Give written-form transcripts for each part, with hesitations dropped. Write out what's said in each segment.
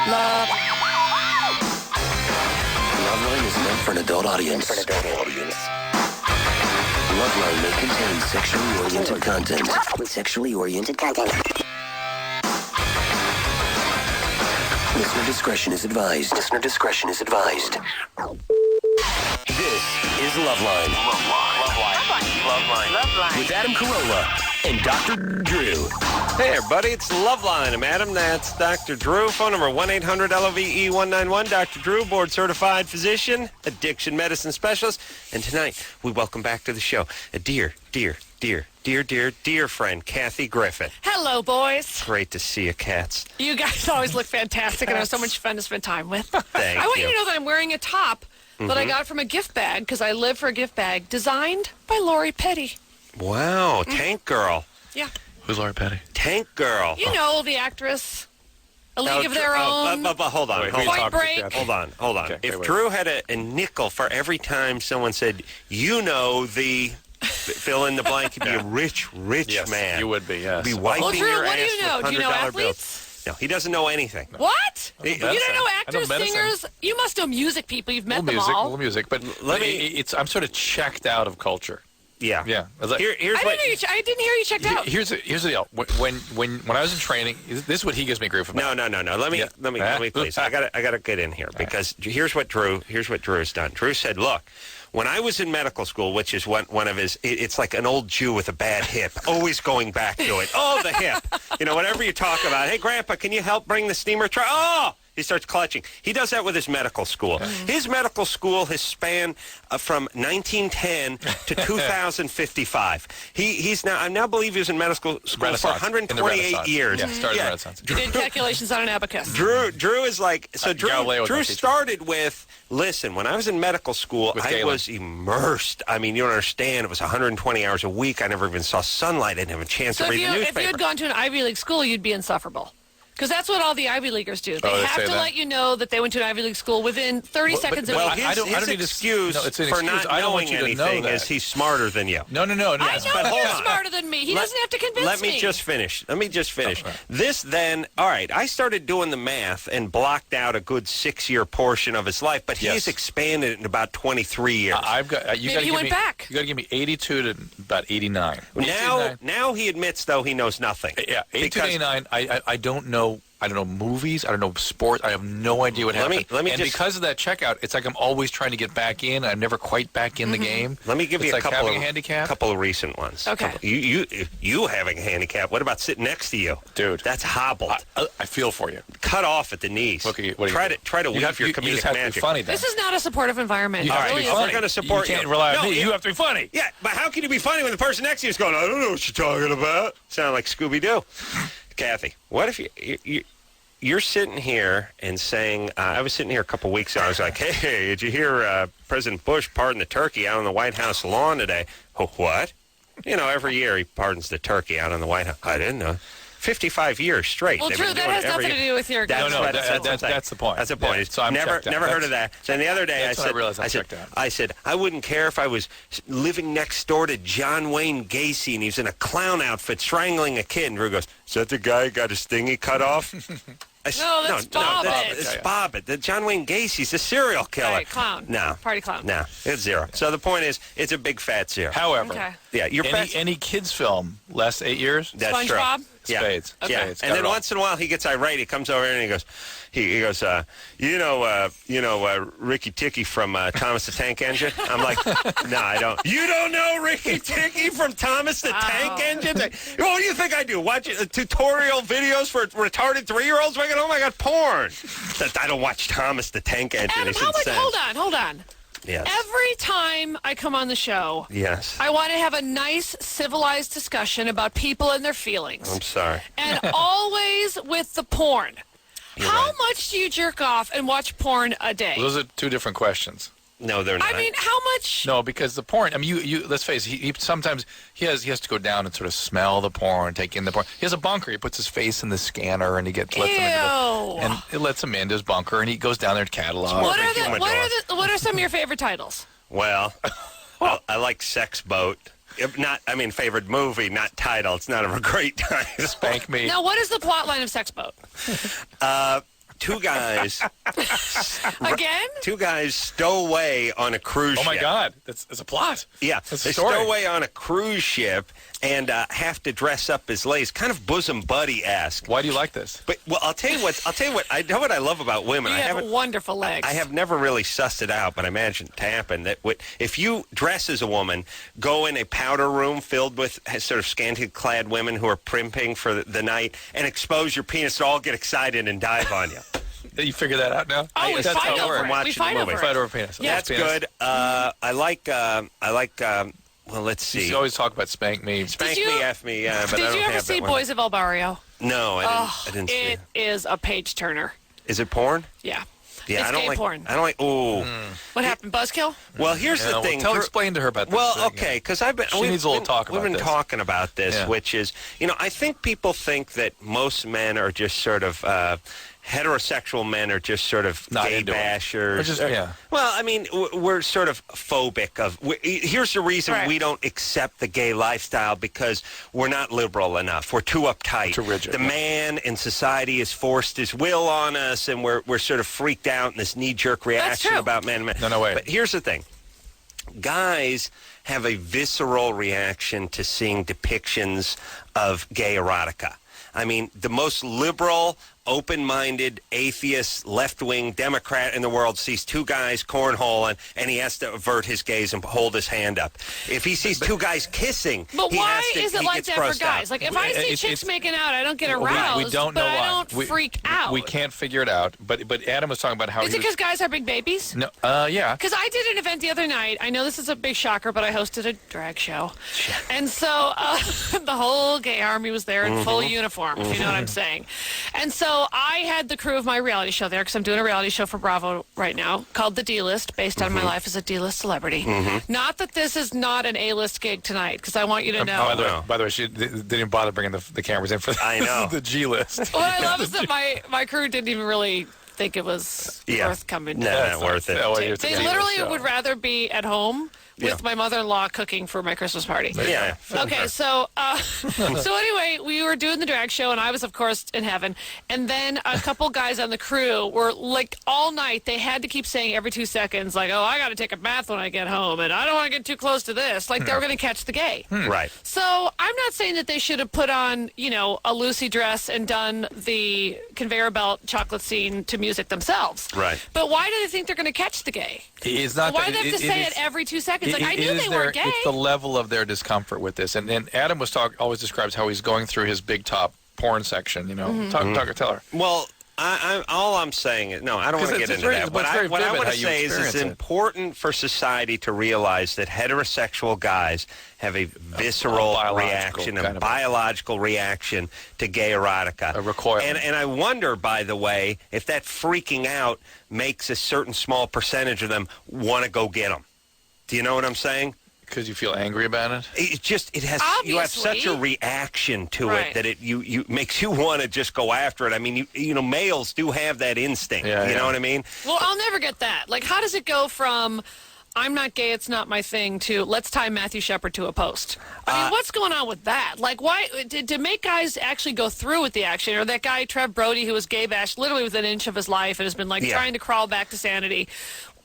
Loveline is meant for an adult audience. Loveline may contain sexually oriented content. Listener discretion is advised. This is Loveline. Loveline. With Adam Carolla and Dr. Drew. Hey, everybody, it's Loveline. I'm Adam. That's Dr. Drew. Phone number 1-800-LOVE-191. Dr. Drew, board-certified physician, addiction medicine specialist. And tonight, we welcome back to the show a dear friend, Kathy Griffin. Hello, boys. Great to see you, cats. You guys always look fantastic, and it was so much fun to spend time with. Thank I want you. you to know that I'm wearing a top that I got from a gift bag, because I live for a gift bag, designed by Lori Petty. Wow, Tank Girl. Yeah. Who's Lori Petty? Tank Girl. You know, the actress, A League of Their Own. But hold on. Point Break. Hold on. Okay, If wait. Drew had a nickel for every time someone said, you know, the fill in the blank, you'd be a rich Yes, man. you would be, yes. Be wiping Well, Drew, your what do ass you know? with Do you know $100 athletes? bills. No, he doesn't know anything. What? You don't know actors, medicine. singers? You must know music people. You've met them music, all. music, but I'm sort of checked out of culture. Yeah. Yeah. Here's I what. didn't hear you checked out. Here's the deal. When I was in training, this is what he gives me grief about. No. Let me please. I gotta get in here because here's what Drew has done. Drew said, look, when I was in medical school, which is one of his, it's like an old Jew with a bad hip, always going back to it. Oh, the hip. You know, whatever you talk about. Hey, Grandpa, can you help bring the steamer truck? Oh! He starts clutching. He does that with his medical school. His medical school has spanned from 1910 to 2055. I now believe he was in medical school for 128 years. Yeah, started in Renaissance. Did calculations on an abacus. Drew is like, so Galileo was Drew my teacher. started with, listen, when I was in medical school, With I Galen. was immersed. I mean, you don't understand. It was 120 hours a week. I never even saw sunlight. I didn't have a chance So to if read you the had newspaper. gone to an Ivy League school, you'd be insufferable. Because that's what all the Ivy Leaguers do. They they have say to that? let you know that they went to an Ivy League school within 30 seconds of Well, it. I don't his need to- excuse no, it's an for excuse. not I don't want knowing you to know anything that. is he's smarter than you. No. I know but hold you're on. smarter than me. He doesn't have to convince Let me just finish. This then, all right, I started doing the math and blocked out a good 6-year portion of his life, but he's Yes. expanded it in about 23 years. I've got. You Maybe gotta he give went me, back. You got to give me 82 to about 89. 89. Now he admits, though, he knows nothing. Yeah, 82 to Because- 89. I don't know. I don't know movies. I don't know sports. I have no idea what happened. Let me and just- because of that checkout, it's like I'm always trying to get back in. I'm never quite back in the game. Let me give it's you like a couple having of a handicap. couple of recent ones. Okay. You having a handicap. What about sitting next to you? Dude. That's hobbled. I feel for you. Cut off at the knees. What do you try do? to weave your you comedic just have magic. to be funny then. This is not a supportive environment. You It have All to right, be if funny. we're going to support you. Can't rely on me. You have to be funny. Yeah, but how can you be funny when the person next to you is going, I don't know what you're talking about? Sound like Scooby-Doo. Kathy, what if you're sitting here and saying, I was sitting here a couple weeks ago, I was like, hey, did you hear President Bush pardon the turkey out on the White House lawn today? Oh, what? You know, every year he pardons the turkey out on the White House. I didn't know. 55 years straight. Well, They've Drew, been that doing has it every nothing to year. do with your That's guys. No, what I'm saying. that's the point. That's the point. Yeah, so I'm never checked out. heard of that. Then the other day That's when I realized I'm checked out. I said, I wouldn't care if I was living next door to John Wayne Gacy and he's in a clown outfit strangling a kid. And Drew goes, is that the guy who got his thingy cut off? No, that's Bobbitt. It's Bobbitt. The John Wayne Gacy's a serial killer. Right, clown. No. Party clown. No, it's zero. So the point is, it's a big fat zero. However, Okay. Yeah, you're any kids film last 8 years, That's true. SpongeBob? Yeah. Spades. Okay. Yeah, Spades. and Got then it all. once in a while he gets irate. He comes over here and he goes, Ricky Ticky from Thomas the Tank Engine. I'm like, no, I don't. You don't know Ricky Ticky from Thomas the Tank Engine? What do you think I do? Watch tutorial videos for retarded 3-year-olds? Like, oh my God, porn. I don't watch Thomas the Tank Engine. Adam, It's how much? insane. Hold on. Yes. Every time I come on the show, Yes. I want to have a nice, civilized discussion about people and their feelings. I'm sorry. And always with the porn. How right. much do you jerk off and watch porn a day? Those are two different questions. No, they're not. I mean, how much? No, because the porn. I mean, you. Let's face it. He sometimes he has to go down and sort of smell the porn, take in the porn. He has a bunker. He puts his face in the scanner and he lets him into and it lets him into his bunker and he goes down there to catalog. What are some of your favorite titles? Well, I like Sex Boat. Favorite movie, not title. It's not a great title. Spank Me. Now, what is the plot line of Sex Boat? two guys Again? two guys stow away on a cruise ship. Oh, my God. That's a plot. Yeah, That's they a story. stow away on a cruise ship and have to dress up as ladies, kind of bosom buddy-esque. Why do you like this? But well, I'll tell you what. I know what I love about women. You I have haven't. wonderful legs. I have never really sussed it out, but I imagine it to happen. That if you dress as a woman, go in a powder room filled with sort of scantily clad women who are primping for the night, and expose your penis, to all get excited and dive on you. You figure that out now? Oh, we That's fight how it over works. it. We Watching fight the over movie. it. Fight over penis. Yeah. That's good. I like. Well, let's see. You always talk about spank me. Spank Did you- me, F me, but I Did don't you ever have see that one. Boys of El Barrio? No, I didn't see It it. is a page turner. Is it porn? Yeah. Yeah, It's I don't gay like porn. I don't like. Ooh. What happened? Buzzkill? Well, here's Yeah, the thing. explain to her about this. Well, thing. okay, because She needs a little talk We've about been this. talking about this, Yeah. which is, I think people think that most men are just sort of heterosexual men are just sort of Not gay into it. bashers. Or just- yeah. Well, I mean, we're sort of phobic of. Here's the reason Right. we don't accept the gay lifestyle, because we're not liberal enough. We're too uptight. Too rigid, The yeah. man in society has forced his will on us, and we're sort of freaked out in this knee-jerk reaction true. about men. No, wait. But here's the thing. Guys have a visceral reaction to seeing depictions of gay erotica. I mean, the most liberal, open-minded, atheist, left-wing Democrat in the world sees two guys cornholing, and he has to avert his gaze and hold his hand up. If he sees two guys kissing, But he why has to, is it he like gets that for grossed guys? out. Like, if I see It's- chicks making out, I don't get We- aroused, we don't know but why. I don't freak out. We can't figure it out. But Adam was talking about how Is it because guys are big babies? No, yeah. Because I did an event the other night. I know this is a big shocker, but I hosted a drag show. And so the whole gay army was there in full uniform, if you know what I'm saying. And so I had the crew of my reality show there, because I'm doing a reality show for Bravo right now called The D-List, based on my life as a D-list celebrity. Not that this is not an A-list gig tonight, because I want you to know. By the way, she didn't even bother bringing the cameras in for I know. the G list. What I love is that my crew didn't even really think it was worth coming to. No, not worth it. They literally would rather be at home with my mother-in-law cooking for my Christmas party. Yeah. Okay, so so anyway, we were doing the drag show, and I was, of course, in heaven. And then a couple guys on the crew were, like, all night, they had to keep saying every 2 seconds, like, oh, I got to take a bath when I get home, and I don't want to get too close to this. Like, they were going to catch the gay. Right. So I'm not saying that they should have put on, a Lucy dress and done the conveyor belt chocolate scene to music themselves. Right. But why do they think they're going to catch the gay? It's not Why that, do they have to say it every 2 seconds? Like, I knew they weren't gay. It's the level of their discomfort with this. And Adam always describes how he's going through his big top porn section. Tell her. Well, all I'm saying is, no, I don't want to get into that. What I want to say is it's important for society to realize that heterosexual guys have a visceral reaction, a biological reaction to gay erotica. A recoil. And I wonder, by the way, if that freaking out makes a certain small percentage of them want to go get them. Do you know what I'm saying? Because you feel angry about it? It has. You have such a reaction to it that it makes you want to just go after it. I mean, males do have that instinct. You know what I mean? Well, I'll never get that. Like, how does it go from I'm not gay, it's not my thing, to let's tie Matthew Shepard to a post? I mean, what's going on with that? Like, why to make guys actually go through with the action? Or that guy Trev Brody, who was gay bashed literally within an inch of his life and has been trying to crawl back to sanity.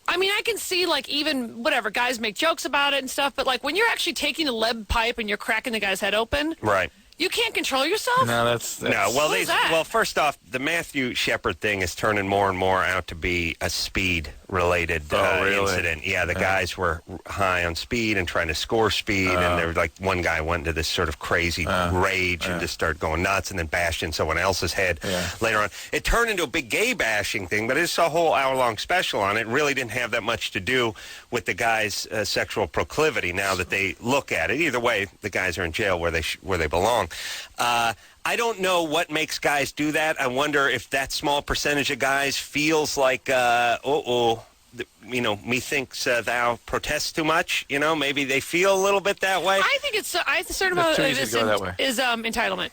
I mean, I can see, like, even, whatever, guys make jokes about it and stuff, but, like, when you're actually taking a lead pipe and you're cracking the guy's head open, right? You can't control yourself? No, that's no. Well, what is that? Well, first off, the Matthew Shepard thing is turning more and more out to be a speed-related incident. Yeah, the guys were high on speed and trying to score speed, and there was like one guy went into this sort of crazy rage and just started going nuts, and then bashed in someone else's head later on. It turned into a big gay bashing thing, but it's a whole hour-long special on it. It really didn't have that much to do with the guy's sexual proclivity. Now that they look at it, either way, the guys are in jail where they belong. I don't know what makes guys do that. I wonder if that small percentage of guys feels like, methinks thou protest too much. Maybe they feel a little bit that way. I think it's a certain amount of it is entitlement.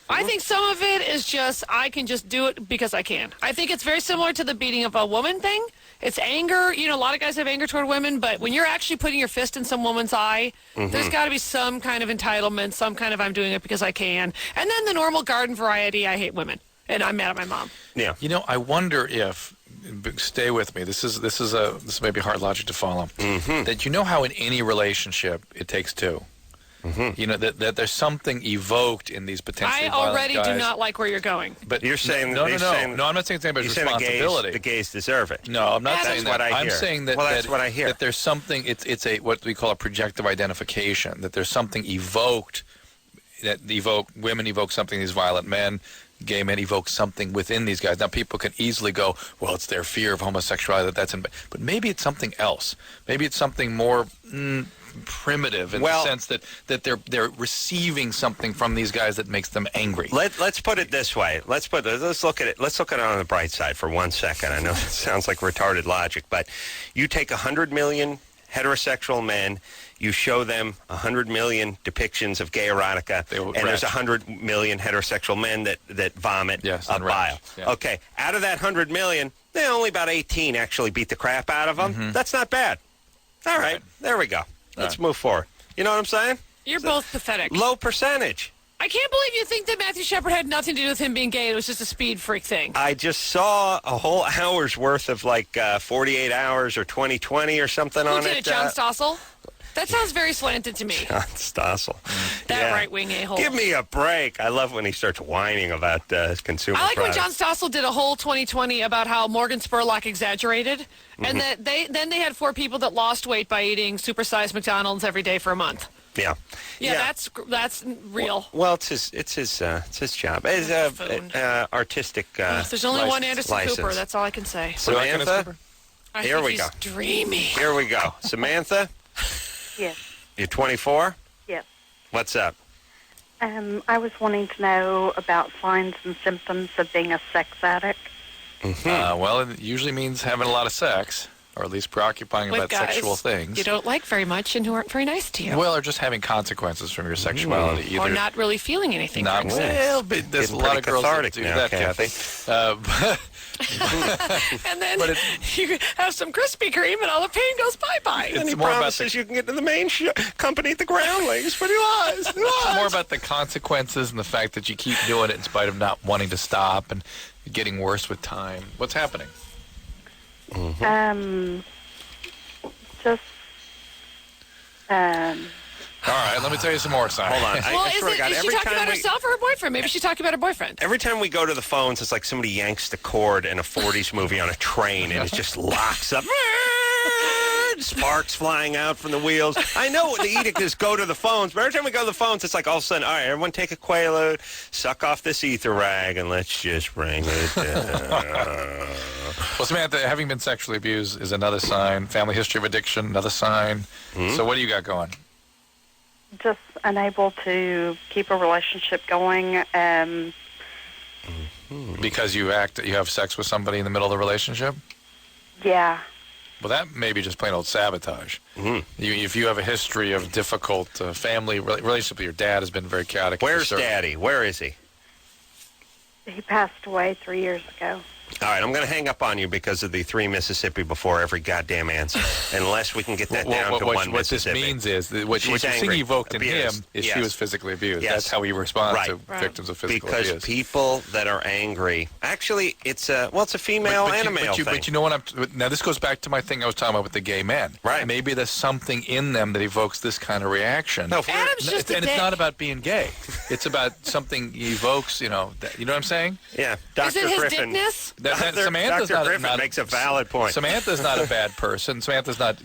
I think some of it is just I can just do it because I can. I think it's very similar to the beating of a woman thing. It's anger. A lot of guys have anger toward women, but when you're actually putting your fist in some woman's eye, there's got to be some kind of entitlement, some kind of I'm doing it because I can. And then the normal garden variety, I hate women. and I'm mad at my mom. Yeah. You know, I wonder if, stay with me. This may be hard logic to follow. That you know how in any relationship it takes two. You know that there's something evoked in these potentially I violent already guys. do not like where you're going. But you're saying no. you're saying, I'm not saying anything about you're saying responsibility. the gays deserve it. No, I'm not That's saying what that. I I'm hear. saying that, Well, that's what I hear. that there's something. It's a what we call a projective identification. That there's something evoked. Women evoke something in these violent men. Gay men evoke something within these guys. Now, people can easily go, well, it's their fear of homosexuality but maybe it's something else. Maybe it's something more primitive in the sense that they're receiving something from these guys that makes them angry. Let's put it this way. Let's look at it. Let's look at it on the bright side for 1 second. I know it sounds like retarded logic, but you take 100 million heterosexual men, you show them 100 million depictions of gay erotica, and there's 100 million heterosexual men that vomit a bile. Yeah. Okay, out of that 100 million, only about 18 actually beat the crap out of them. That's not bad. All right, there we go. Let's move forward. You know what I'm saying? You're both pathetic. Low percentage. I can't believe you think that Matthew Shepard had nothing to do with him being gay. It was just a speed freak thing. I just saw a whole hour's worth of 48 hours or 20/20 or something on it. Who did it, John Stossel? That sounds very slanted to me. John Stossel. That right-wing a-hole. Give me a break. I love when he starts whining about his consumer I like products. when John Stossel did a whole 20/20 about how Morgan Spurlock exaggerated, and that they had 4 people that lost weight by eating supersized McDonald's every day for a month. Yeah. That's real. Well, it's his job. It's artistic. There's only one Anderson license. Cooper. That's all I can say. Samantha. Here we he's go. Dreamy. Here we go. Samantha. Yes. You're 24. Yes. What's up? I was wanting to know about signs and symptoms of being a sex addict. Well, it usually means having a lot of sex, or at least preoccupying With about guys sexual things. you don't like very much and who aren't very nice to you. Well, or just having consequences from your sexuality. Or Either not really feeling anything. not for instance. well, but there's a Getting lot of pretty girls that cathartic do now, that, Kathy. And then you have some Krispy Kreme and all the pain goes bye-bye. And he more about promises you can get to the main company at the Groundlings, but he lies. He It's lies. more about the consequences and the fact that you keep doing it in spite of not wanting to stop and getting worse with time. What's happening? Just All right, let me tell you some more, Simon. Hold on. Well, I swear to God, is she every talking time about herself or her boyfriend? Maybe she's talking about her boyfriend. Every time we go to the phones, it's like somebody yanks the cord in a 40s movie on a train, and it just locks up. Sparks flying out from the wheels. I know what the edict is, go to the phones, but every time we go to the phones, it's like all of a sudden, all right, everyone take a Quaalude, suck off this ether rag, and let's just bring it down. Well, Samantha, having been sexually abused is another sign. Family history of addiction, another sign. So what do you got going? just unable to keep a relationship going. Because you have sex with somebody in the middle of the relationship? Yeah. Well, that may be just plain old sabotage. If you have a history of difficult family relationship with your dad has been very chaotic. Where's Daddy? Where is he? He passed away 3 years ago. All right, I'm going to hang up on you because of the 3 Mississippi before every goddamn answer, unless we can get that down to 1 what Mississippi. This means is that what you're seeing angry, evoked in abused. him is Yes. she was physically abused. Yes. That's how he responds Right. to victims of physical because abuse. people that are angry, actually, it's a female and a male thing. But you know what now this goes back to my thing I was talking about with the gay men. Right. Maybe there's something in them that evokes this kind of reaction. No, Adam's just a and dick. it's not about being gay. It's about something evokes, you know what I'm saying? yeah, Is Dr. it his Griffin. dickness? Samantha's Dr. not, Griffin makes a valid point. Samantha's not a bad person. Samantha's not,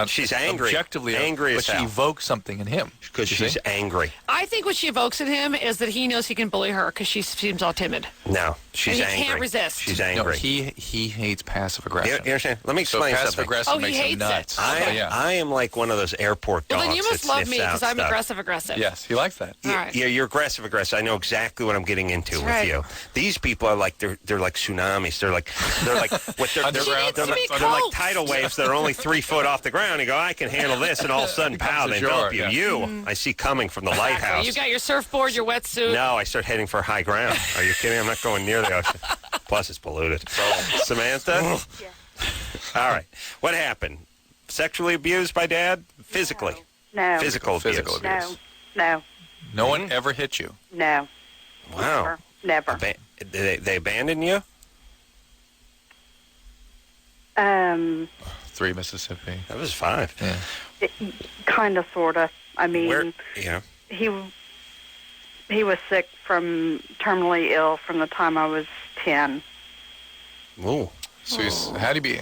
She's angry. Objectively Angry as but she hell. evokes something in him. Because You she's see? angry. I think what she evokes in him is that he knows he can bully her because she seems all timid. No, she's And he angry. can't resist. She's No, angry. he hates passive You aggression. understand? Let me So explain passive something. aggressive Oh, he makes him hates nuts. it. I, yeah. I am like one of those airport dogs. Well, then you must that love sniffs me because out I'm stuff. aggressive. Yes, he likes that. All right. Yeah, you're aggressive. I know exactly what I'm getting into with right. you. These people are like they're like tsunamis. They're like what they're Underground. She needs to be they're like coaxed. tidal waves that are only 3 foot off the ground. You go, I can handle this, and all of a sudden, pow, they envelop you. ashore, yeah. I see coming from the lighthouse. You got your surfboard, your wetsuit. No, I start heading for high ground. Are you kidding? I'm not going near the ocean. Plus, it's polluted. Samantha? Yeah. All right. What happened? Sexually abused by Dad? Physically? No. Physical abuse? Physical abuse. No. No. No one ever hit you. No. Wow. Never. Is They abandoned you? 3 Mississippi. That was 5. Yeah. Kind of, sort of. I mean, he was sick terminally ill from the time I was 10. Ooh. So it's hard to be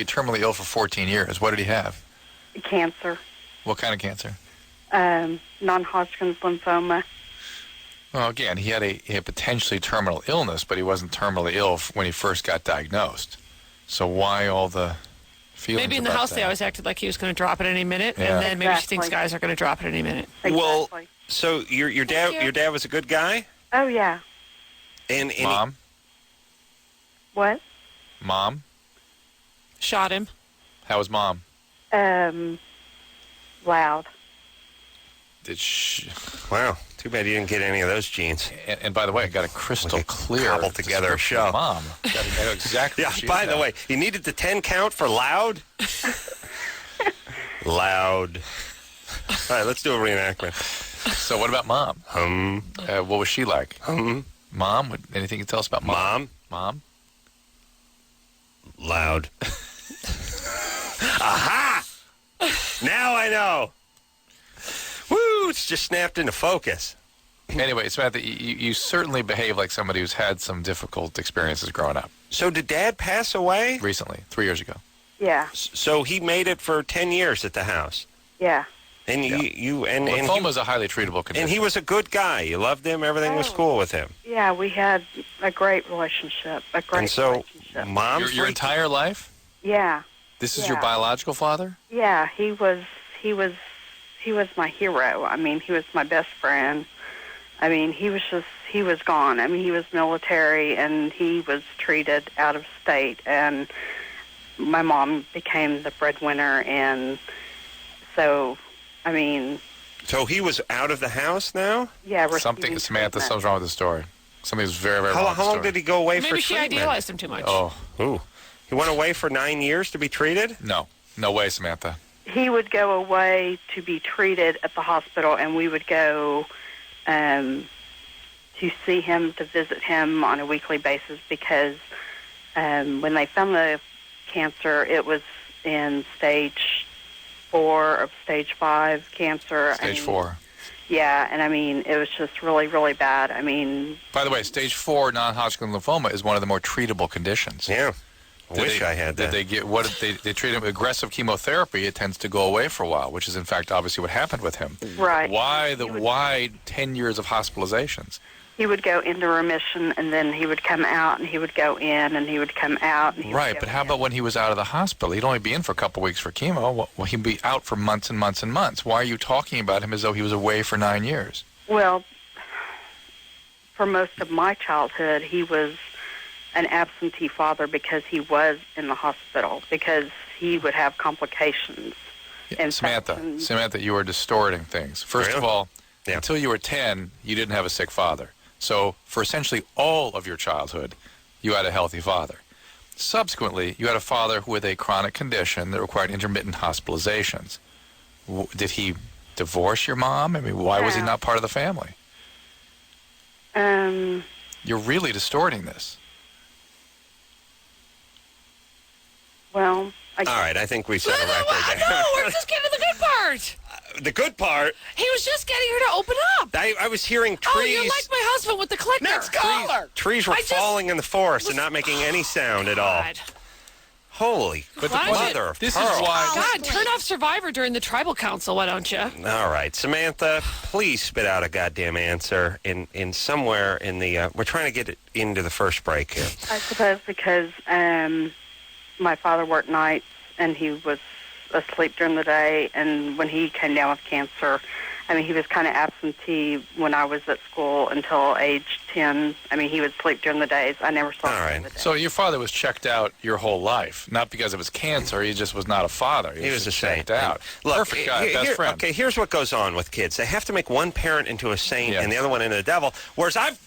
terminally ill for 14 years. What did he have? Cancer. What kind of cancer? Non-Hodgkin's lymphoma. Well, again, he had a potentially terminal illness, but he wasn't terminally ill when he first got diagnosed. So why all the feelings? Maybe in the about house that? they always acted like he was going to drop it any minute, Yeah. and then maybe she Exactly. thinks guys are going to drop it any minute. Exactly. Well, so your dad you. your dad was a good guy? Oh, yeah. And Mom? What? Mom? Shot him. How was Mom? Loud. Did she... Wow. Too bad you didn't get any of those genes. And by the way, I got a crystal clear cobbled together description show. of Mom. I know exactly. Yeah, what she by is the now. way, you needed the 10 count for loud? Loud. All right, let's do a reenactment. So what about Mom? What was she like? Mom? Anything you can tell us about Mom? Mom? Loud. Aha! Now I know. Woo! It's just snapped into focus. Anyway, Samantha, you certainly behave like somebody who's had some difficult experiences growing up. So did Dad pass away? Recently, 3 years ago. Yeah. So he made it for 10 years at the house. Yeah. And Lymphoma is a highly treatable condition. and he was a good guy. You loved him. Everything was cool with him. Yeah, we had a great relationship. And so, relationship. Mom, your entire life? Yeah. This is your Yeah. biological father? Yeah, he was my hero. I mean, he was my best friend. I mean, he was gone. I mean, he was military and he was treated out of state, and my mom became the breadwinner, and so, I mean... So he was out of the house now? Yeah, Samantha, something's wrong with the story. Something's very, very wrong with the How long story. did he go away for Maybe she treatment? idealized him too much. Oh, Ooh. He went away for 9 years to be treated? no. No way, Samantha. He would go away to be treated at the hospital, and we would go to see him, to visit him on a weekly basis, because when they found the cancer, it was in stage 4 of stage 5 cancer. Stage 4. Yeah, and I mean, it was just really, really bad. I mean... By the way, stage 4 non-Hodgkin lymphoma is one of the more treatable conditions. Yeah. I wish I had that. Did they get they treat him with aggressive chemotherapy? It tends to go away for a while, which is in fact obviously what happened with him. Right. Why 10 years of hospitalizations? He would go into remission, and then he would come out, and he would go in, and he would come out. And he would Right, go but how in. about when he was out of the hospital? He'd only be in for a couple weeks for chemo. Well, he'd be out for months and months and months. Why are you talking about him as though he was away for 9 years? Well, for most of my childhood, he was an absentee father because he was in the hospital, because he would have complications. Samantha, you are distorting things. First of Really? all, Yeah. until you were 10, you didn't have a sick father. So for essentially all of your childhood, you had a healthy father. Subsequently, you had a father with a chronic condition that required intermittent hospitalizations. Did he divorce your mom? I mean, why was he No. not part of the family? You're really distorting this. Well, All right, I think we set a record there. No, we're just getting to the good part. The good part, He was just getting her to open up. I was hearing trees. Oh, you're like my husband with the clicker. Next caller. Trees were I just falling in the forest and not making any sound at all. God. Holy But the mother of this is pearl. why- God, turn off Survivor during the tribal council, why don't you? All right, Samantha, please spit out a goddamn answer in somewhere in the. We're trying to get it into the first break here. I suppose because my father worked nights, and he was asleep during the day, and when he came down with cancer, I mean, he was kind of absentee when I was at school until age 10. I mean, he would sleep during the days. I never saw All him right. during the day. So your father was checked out your whole life, not because of his cancer. He just was not a father. He was a just saint. checked out. Look, Perfect guy, best friend. Okay, here's what goes on with kids. They have to make one parent into a saint Yeah. and the other one into the devil, whereas I've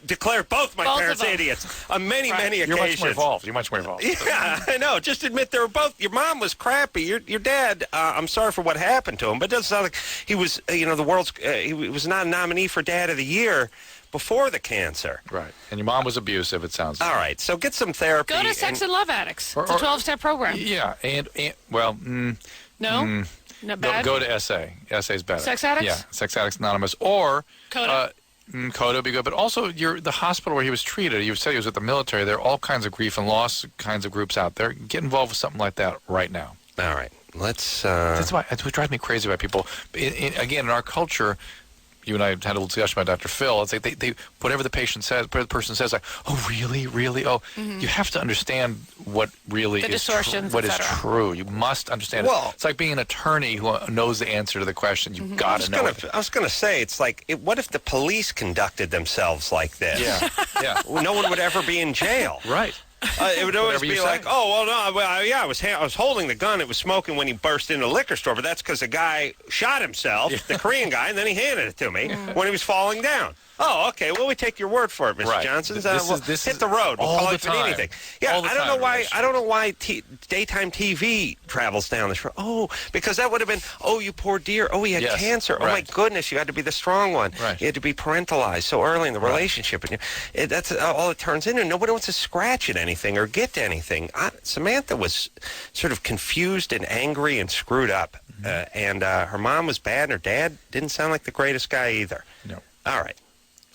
declared both my Both of parents them. idiots on many You're occasions. much more involved. You're much more involved. Yeah, I know. Just admit they were both. Your mom was crappy. Your dad. I'm sorry for what happened to him, but it doesn't sound like he was. The world's. He was not a nominee for Dad of the Year, before the cancer. Right. And your mom was abusive, it sounds like. All right, so get some therapy. Go to Sex and Love Addicts. It's a 12-step program. Yeah, and No? Not bad? Go to SA. SA's better. Sex Addicts? Yeah, Sex Addicts Anonymous. Or Coda? Coda would be good. But also, the hospital where he was treated, you said he was with the military. There are all kinds of grief and loss kinds of groups out there. Get involved with something like that right now. All right, let's... That's what drives me crazy about people. Again, in our culture... You and I had a little discussion about Dr. Phil. It's like they whatever the person says, like, oh, really? Oh, you have to understand what really The is distortions, what is et cetera. true. You must understand it. It's like being an attorney who knows the answer to the question. You've got to know it. I was going to say, it's like, what if the police conducted themselves like this? Yeah. No one would ever be in jail. Right. It would always Whatever you be say. like, oh, well, no, I was holding the gun. It was smoking when he burst into the liquor store, but that's because the guy shot himself, the Korean guy, and then he handed it to me when he was falling down. Oh, okay. Well, we take your word for it, Mr. Right. Johnson. This hit is the road. We'll all call the it for time. anything. Yeah, All the I don't time, know why. Rich. I don't know why daytime TV travels down this road. Oh, because that would have been. Oh, you poor dear. Oh, he had Yes, cancer. Oh my right. goodness, you had to be the strong one. Right. You had to be parentalized so early in the relationship, and that's all it turns into. Nobody wants to scratch at anything or get to anything. Samantha was sort of confused and angry and screwed up, and her mom was bad, and her dad didn't sound like the greatest guy either. No. All right.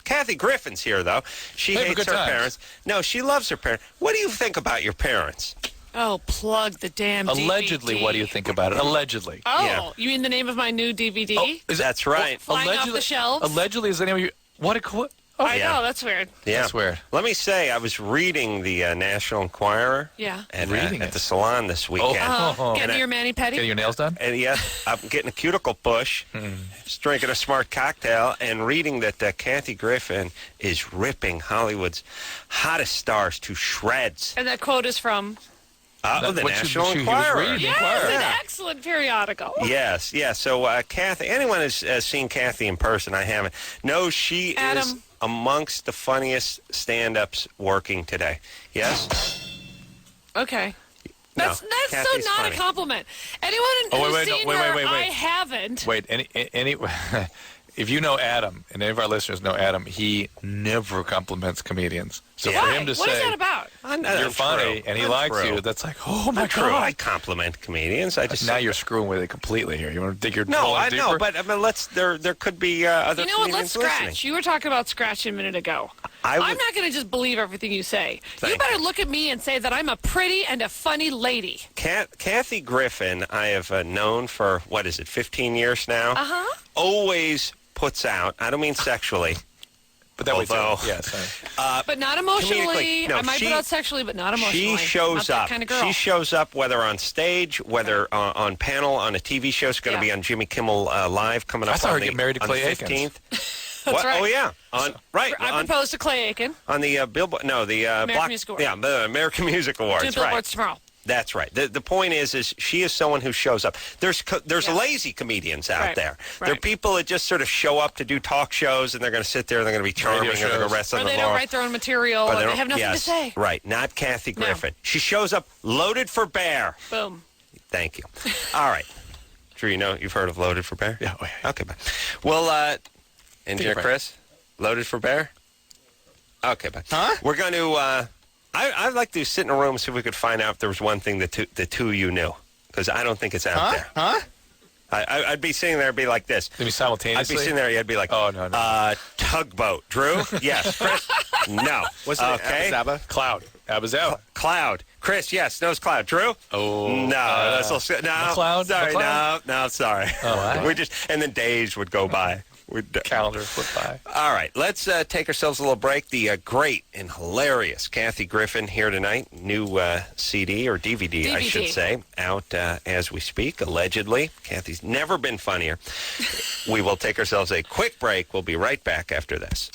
Kathy Griffin's here, though. She Hey, hates good her times. parents. No, she loves her parents. What do you think about your parents? Oh, plug the damn Allegedly, DVD. what do you think about it? Allegedly. Oh, Yeah. you mean the name of my new DVD? That's right. Flying off the shelves? Allegedly is the name of your... What a... I yeah. know, that's weird. Yeah. That's weird. Let me say, I was reading the National Enquirer Yeah. at Reading it. the salon this weekend. Getting your mani-pedi? Getting your nails done? And yes, I'm getting a cuticle push, just drinking a smart cocktail, and reading that Kathy Griffin is ripping Hollywood's hottest stars to shreds. And that quote is from... The What National she was Enquirer. reading. Yes, Enquirer. an excellent periodical. Yes, yes. So Kathy, anyone who's seen Kathy in person, I haven't, knows she is Adam. amongst the funniest stand-ups working today. Yes? Okay. No, That's Kathy's so not funny. a compliment. Anyone who's seen her, I haven't. Wait, any if you know Adam, and any of our listeners know Adam, he never compliments comedians. So Yeah. for Why? him to What is say that about? you're funny and he likes you, that's like, oh my True. I God. compliment comedians. I just Now you're screwing with it completely here. You want to dig your no, hole I deeper? know, but I mean, there could be other You know what? Let's comedians scratch. listening. You were talking about scratch a minute ago. I would- I'm not going to just believe everything you say. Thank You better you. look at me and say that I'm a pretty and a funny lady. Kathy Griffin, I have known for, 15 years now? Uh-huh. Always puts out, I don't mean sexually, But that way too. although- Yes. But not emotionally. comedically, no, I might she- put out sexually, but not emotionally. she shows not that up. kind of girl. She shows up whether on stage, whether on panel, on a TV show. It's going to Yeah. be on Jimmy Kimmel Live coming up I saw on her the, get married to on Clay the Aikens. 15th. That's right. Oh, yeah. Right. I on, proposed to Clay Aiken. on the Billboard, no, the American Music Awards. Yeah, the American Music Awards. Two Right. billboards tomorrow. That's right. The point is she is someone who shows up. There's Yeah. lazy comedians out Right, there. right. There are people that just sort of show up to do talk shows, and they're going to sit there and they're going to be charming, and they're going to shows. rest on Or the they don't laurel. write their own material. Or Or they don't- have nothing to yes, say. Right. Not Kathy No. Griffin. She shows up loaded for bear. Boom. Thank you. All right. Drew, you've heard of Loaded for Bear? Yeah. Oh, yeah. Okay, bye. Well, Engineer Right. Chris, Loaded for Bear? Okay, bye. Huh? We're going to, I'd like to sit in a room and see if we could find out if there was one thing the two of you knew, because I don't think it's out there. Huh? I'd be sitting there and be like this. Maybe I'd simultaneously. be sitting there, you'd be like, Oh, no. Tugboat. Drew? Yes. Chris? No. What's it? Okay. Abba? Cloud. Abazab. Cloud. Chris, yes. No, it's Cloud. Drew? Oh. No, that's no. McLeod? Sorry, McLeod? no, sorry. Oh, we just and then days would go by. Calendar flip by. All right, let's take ourselves a little break. The great and hilarious Kathy Griffin here tonight. New CD or DVD, I should DVD. say, out as we speak, allegedly. Kathy's never been funnier. We will take ourselves a quick break. We'll be right back after this.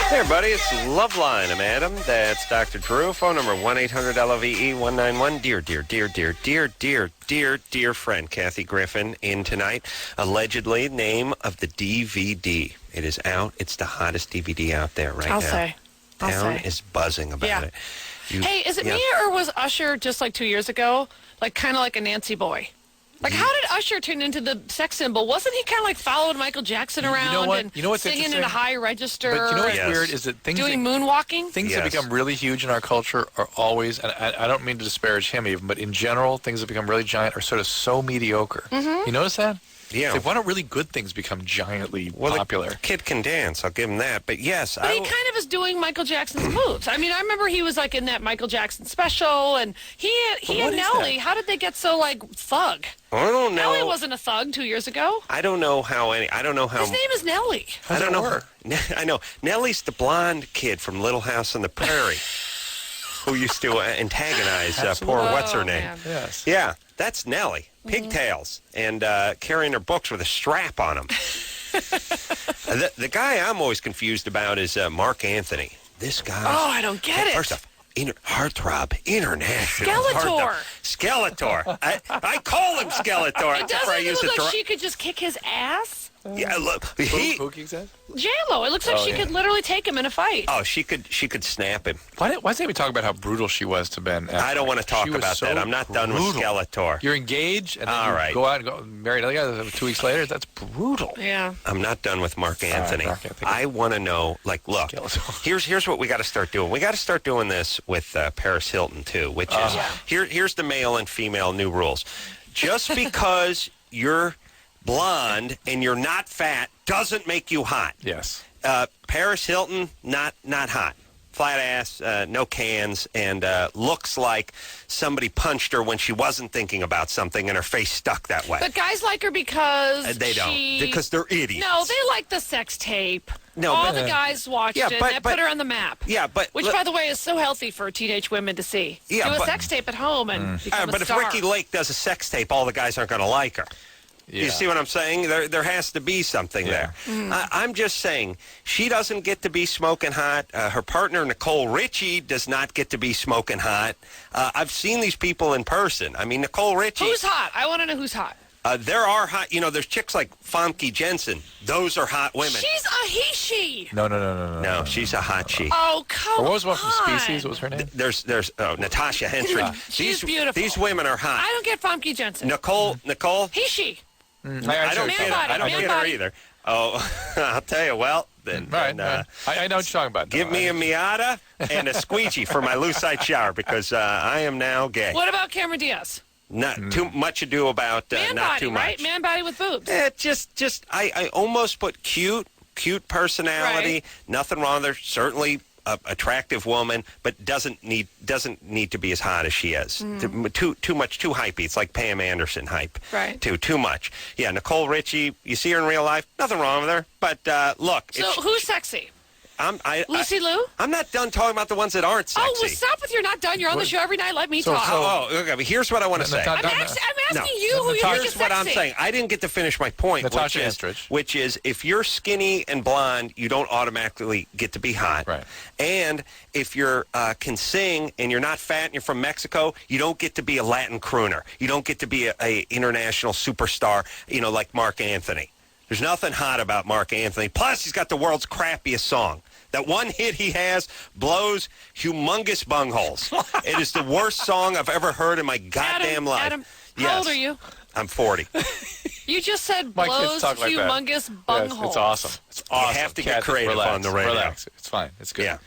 Hey, everybody, it's Loveline. I'm Adam. That's Dr. Drew. Phone number 1-800-LOVE-191. Dear friend, Kathy Griffin, in tonight. Allegedly, name of the DVD. It is out. It's the hottest DVD out there right I'll now. say. Town is buzzing about Yeah. it. Hey, is it me or was Usher just like 2 years ago, like kind of like a Nancy boy? Like, how did Usher turn into the sex symbol? Wasn't he kind of like following Michael Jackson around and what's singing in a interesting? high register? But you know what's Yes. weird is that doing moonwalking? Things Yes. that become really huge in our culture are always, and I don't mean to disparage him even, but in general, things that become really giant are sort of so mediocre. You notice that? Yeah. It's like, why don't really good things become giantly popular? The kid can dance. I'll give him that. But yes, But he kind of is doing Michael Jackson's moves. I mean, I remember he was like in that Michael Jackson special, and he what and is Nelly. that? How did they get so like thug? I don't know. Nelly wasn't a thug 2 years ago. I don't know how any. I don't know how. His name is Nelly. I don't know. work? I know. Nellie's the blonde kid from Little House on the Prairie who used to antagonize poor Oh, what's her name. man. Yes. Yeah, that's Nellie. Pigtails and carrying her books with a strap on them. The guy I'm always confused about is Mark Anthony. This guy. Oh, I don't get it. First off, Heartthrob International. Skeletor. Skeletor. I call him Skeletor. It doesn't it look like she could just kick his ass? Yeah, look. Who kicks that? J-Lo. It looks like she could literally take him in a fight. Oh, she could snap him. Why didn't we talk about how brutal she was to Ben? Affleck? I don't want to talk She was about so that. I'm not done with brutal. Skeletor. You're engaged, and then All you right. go out and go marry another guy 2 weeks later. That's brutal. Yeah. I'm not done with Mark Anthony. Mark Anthony. I want to know, like, look, Skeletor. here's what we got to start doing. We got to start doing this with Paris Hilton, too, which is, here's the male and female new rules. Just because you're blonde and you're not fat doesn't make you hot. Yes. Paris Hilton, not hot. Flat ass, no cans, and looks like somebody punched her when she wasn't thinking about something and her face stuck that way. But guys like her because They don't, because they're idiots. No, they like the sex tape. No, all but- the guys watched Yeah, it. but- That but- put her on the map. Yeah, but... Which, by the way, is so healthy for teenage women to see. Yeah, Do a but- sex tape at home and become but a if star. Ricky Lake does a sex tape, all the guys aren't going to like her. Yeah. You see what I'm saying? There has to be something there. I'm just saying, she doesn't get to be smoking hot. Her partner, Nicole Richie, does not get to be smoking hot. I've seen these people in person. I mean, Nicole Richie... Who's hot? I want to know who's hot. There are hot... there's chicks like Famke Jensen. Those are hot women. She's a he-she. No. No, she's a hot she. Oh, come What was one from on. Species? What was her name? There's Natasha Henstridge. She's beautiful. These women are hot. I don't get Famke Jensen. Nicole... He-she. I don't Man get body, her. I don't man get her body. either. Oh, I'll tell you. Well, then, Right. then, I know what you're talking about. give me a Miata and a squeegee for my lucite shower because I am now gay. What about Cameron Diaz? Not too much ado about Man not body, too much. right? Man body with boobs. Just I almost put cute personality. Right. Nothing wrong there. Certainly attractive woman, but doesn't need to be as hot as she is. Too much, too hypey. It's like Pam Anderson hype. Right. Too much. Yeah, Nicole Richie. You see her in real life. Nothing wrong with her. But look, So who's sexy? Lucy Liu? I'm not done talking about the ones that aren't sexy. Oh, well, stop with you're not done. You're on the show every night. Let me talk. Okay, but here's what I want to say. I'm asking you who you think is Here's sexy. what I'm saying. I didn't get to finish my point, Natasha Henstridge. which is if you're skinny and blonde, you don't automatically get to be hot. Right. And if you're can sing and you're not fat and you're from Mexico, you don't get to be a Latin crooner. You don't get to be a international superstar, like Mark Anthony. There's nothing hot about Mark Anthony. Plus, he's got the world's crappiest song. That one hit he has blows humongous bungholes. It is the worst song I've ever heard in my goddamn life. Adam, how old are you? I'm 40. You just said My kids blows talk like that. humongous Yes, bungholes. it's awesome. It's awesome. have to get Kathy, creative relax, on the radio. Relax. It's fine. It's good. Yeah.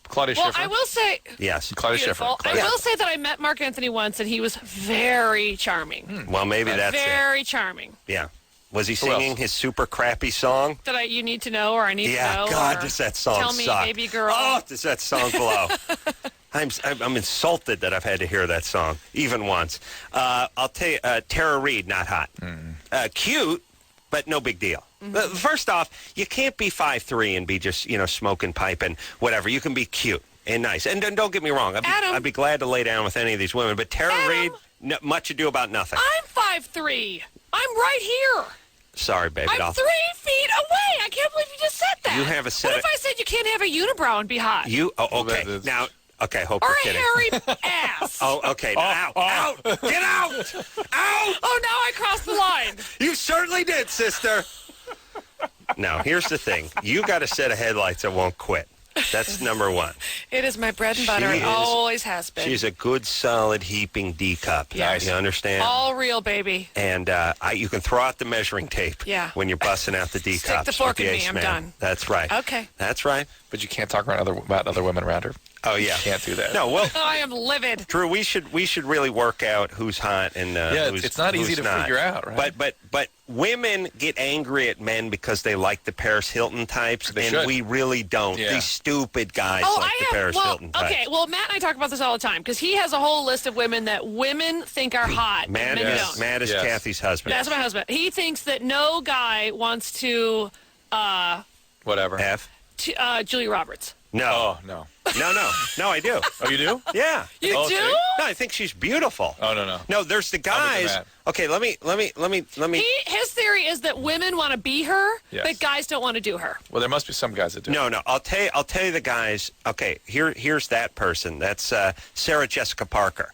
Claudia Well, Schiffer. I will say, Yes. Claudia beautiful. Schiffer. I will say that I met Mark Anthony once, and he was very charming. Well, maybe that's it. Very charming. Yeah. Was he Who else? singing his super crappy song? That you need to know, or I need to Yeah. know. God, or does that song tell me, suck. baby girl. Oh, does that song blow? I'm insulted that I've had to hear that song, even once. I'll tell you, Tara Reid, not hot. Cute, but no big deal. First off, you can't be 5'3" and be just, smoking pipe and whatever. You can be cute and nice. And don't get me wrong. I'd be glad to lay down with any of these women. But Tara Reid, much ado about nothing. I'm 5'3". I'm right here. Sorry, baby. I'm 3 feet away. I can't believe you just said that. You have a set What of- if I said you can't have a unibrow and be hot? Okay. that's- Now, okay, hope Or you're a kidding. hairy ass. Oh, okay. Out. Get out. Out. Oh, now I crossed the line. You certainly did, sister. Now, here's the thing. You got a set of headlights that won't quit. That's number one. It is my bread and butter. It always has been. She's a good, solid, heaping D cup. Yes. You understand? All real, baby. And you can throw out the measuring tape when you're busting out the D cups. Stick the fork in me. I'm done. That's right. Okay. That's right. But you can't talk about other women around her. Oh, yeah. You can't do that. No, well, I am livid. Drew, we should really work out who's hot and who's it's not easy to figure out, right? But women get angry at men because they like the Paris Hilton types, we really don't. Yeah. These stupid guys like the Paris Hilton types. Okay, well, Matt and I talk about this all the time because he has a whole list of women that women think are hot. Matt is Kathy's husband. That's my husband. He thinks that no guy wants to whatever. Julia Roberts. No. Oh, no. No, I do. Oh, you do? Yeah. You do? See? No, I think she's beautiful. Oh, no. No, there's the guys. Okay, let me. His theory is that women want to be her, Yes. but guys don't want to do her. Well, there must be some guys that do. No. I'll tell you the guys. Okay, here's that person. That's Sarah Jessica Parker.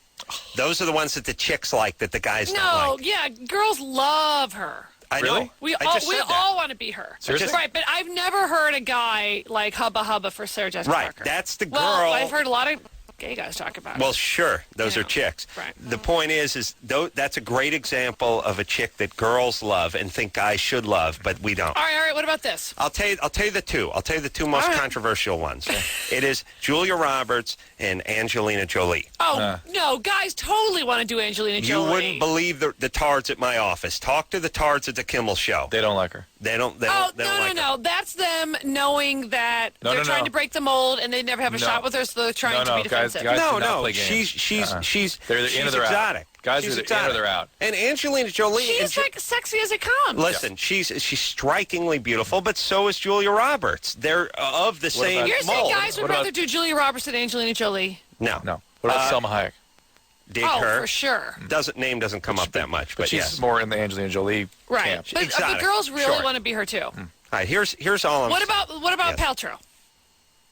Those are the ones that the chicks like that the guys don't like. No, yeah, girls love her. I Really? know. We I just said that. all want to be her. Seriously? Right, but I've never heard a guy like hubba for Sarah Jessica Right, Parker. that's the girl. Well, I've heard a lot of gay guys talk about it. Well, sure, those are chicks. Right. The point is that's a great example of a chick that girls love and think guys should love, but we don't. All right. What about this? I'll tell you the two. I'll tell you the two most controversial ones. It is Julia Roberts and Angelina Jolie. Oh, no, guys totally want to do Angelina Jolie. You wouldn't believe the tards at my office. Talk to the tards at the Kimmel Show. They don't like her. They don't like her. No. That's them knowing that they're trying to break the mold and they never have a shot with her, so they're trying to be defensive. Guys do not No. play games. She's they're in or they're exotic. Out. Guys she's are exotic. in or they're out. And Angelina Jolie. She's like sexy as it comes. Listen, she's strikingly beautiful, but so is Julia Roberts. They're of the same You're saying mold. guys would rather do Julia Roberts than Angelina Jolie? No. What about Selma Hayek? Dig her. For sure. Name doesn't come up that much, but she's yes. more in the Angelina Jolie camp. But girls really want to be her too. All right, here's all I'm What about yes. Paltrow?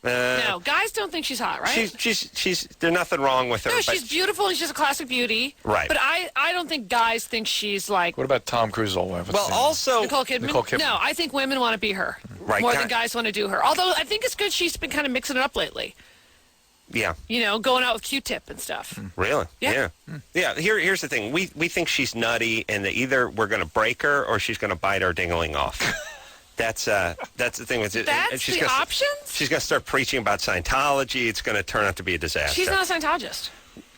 No, guys don't think she's hot, right? She's there's nothing wrong with her. No, but she's beautiful and she's a classic beauty. Right. But I don't think guys think she's like What about Tom Cruise's old wife? Well, also Nicole Kidman. No, I think women want to be her more than guys want to do her. Although I think it's good she's been kind of mixing it up lately. Yeah. You know, going out with Q-Tip and stuff. Really? Yeah. Yeah. Here's the thing. We think she's nutty, and that either we're going to break her or she's going to bite our dingling off. That's the thing with it. That's the options? She's going to start preaching about Scientology. It's going to turn out to be a disaster. She's not a Scientologist.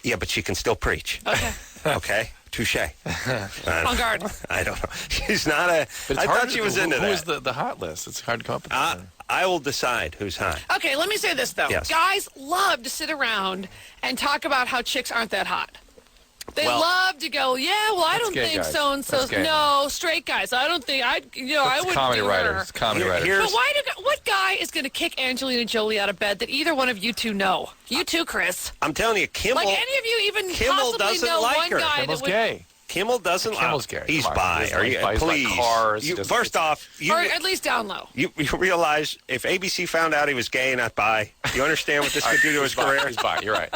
Yeah, but she can still preach. Okay. Okay. Touche. On guard. I don't know. She's not a. I thought she was into that. Who is the hot list? It's hard to come up with. I will decide who's hot. Okay, let me say this, though. Yes. Guys love to sit around and talk about how chicks aren't that hot. They love to go, I don't think so-and-so's. No, straight guys. I don't think, I wouldn't comedy do writers. her. It's comedy writers. But what guy is going to kick Angelina Jolie out of bed that either one of you two know? You too, Chris. I'm telling you, Kimmel. Like any of you even Kimmel possibly doesn't know like one her. guy Kimmel's that would... gay. Kimmel doesn't. Kimmel's gay. He's Come on. bi. Are you? Buys Please. cars. First off, or at least down low. You realize if ABC found out he was gay, not bi, you understand what this could do to his career? He's bi. You're right.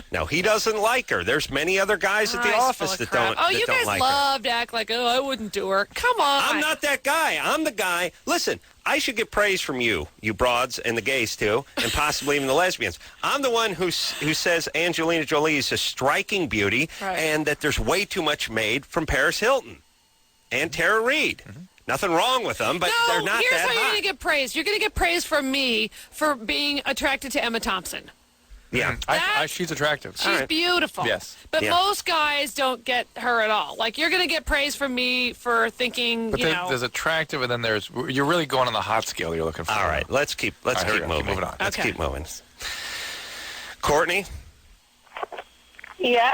No, he doesn't like her. There's many other guys at the office that don't. Oh, you guys like love to act like, I wouldn't do her. Come on. I'm not that guy. I'm the guy. Listen, I should get praise from you broads, and the gays too, and possibly even the lesbians. I'm the one who says Angelina Jolie is a striking beauty, and that there's way too much made from Paris Hilton and Tara Reid. Mm-hmm. Nothing wrong with them, but they're not that hot. Here's how you're going to get praise. You're going to get praise from me for being attracted to Emma Thompson. Yeah. She's attractive. She's beautiful. Yes. But most guys don't get her at all. Like, you're going to get praise from me for thinking, but there's attractive, and then you're really going on the hot scale you're looking for. All right, let's keep moving. Keep moving on. Let's keep moving. Courtney? Yeah.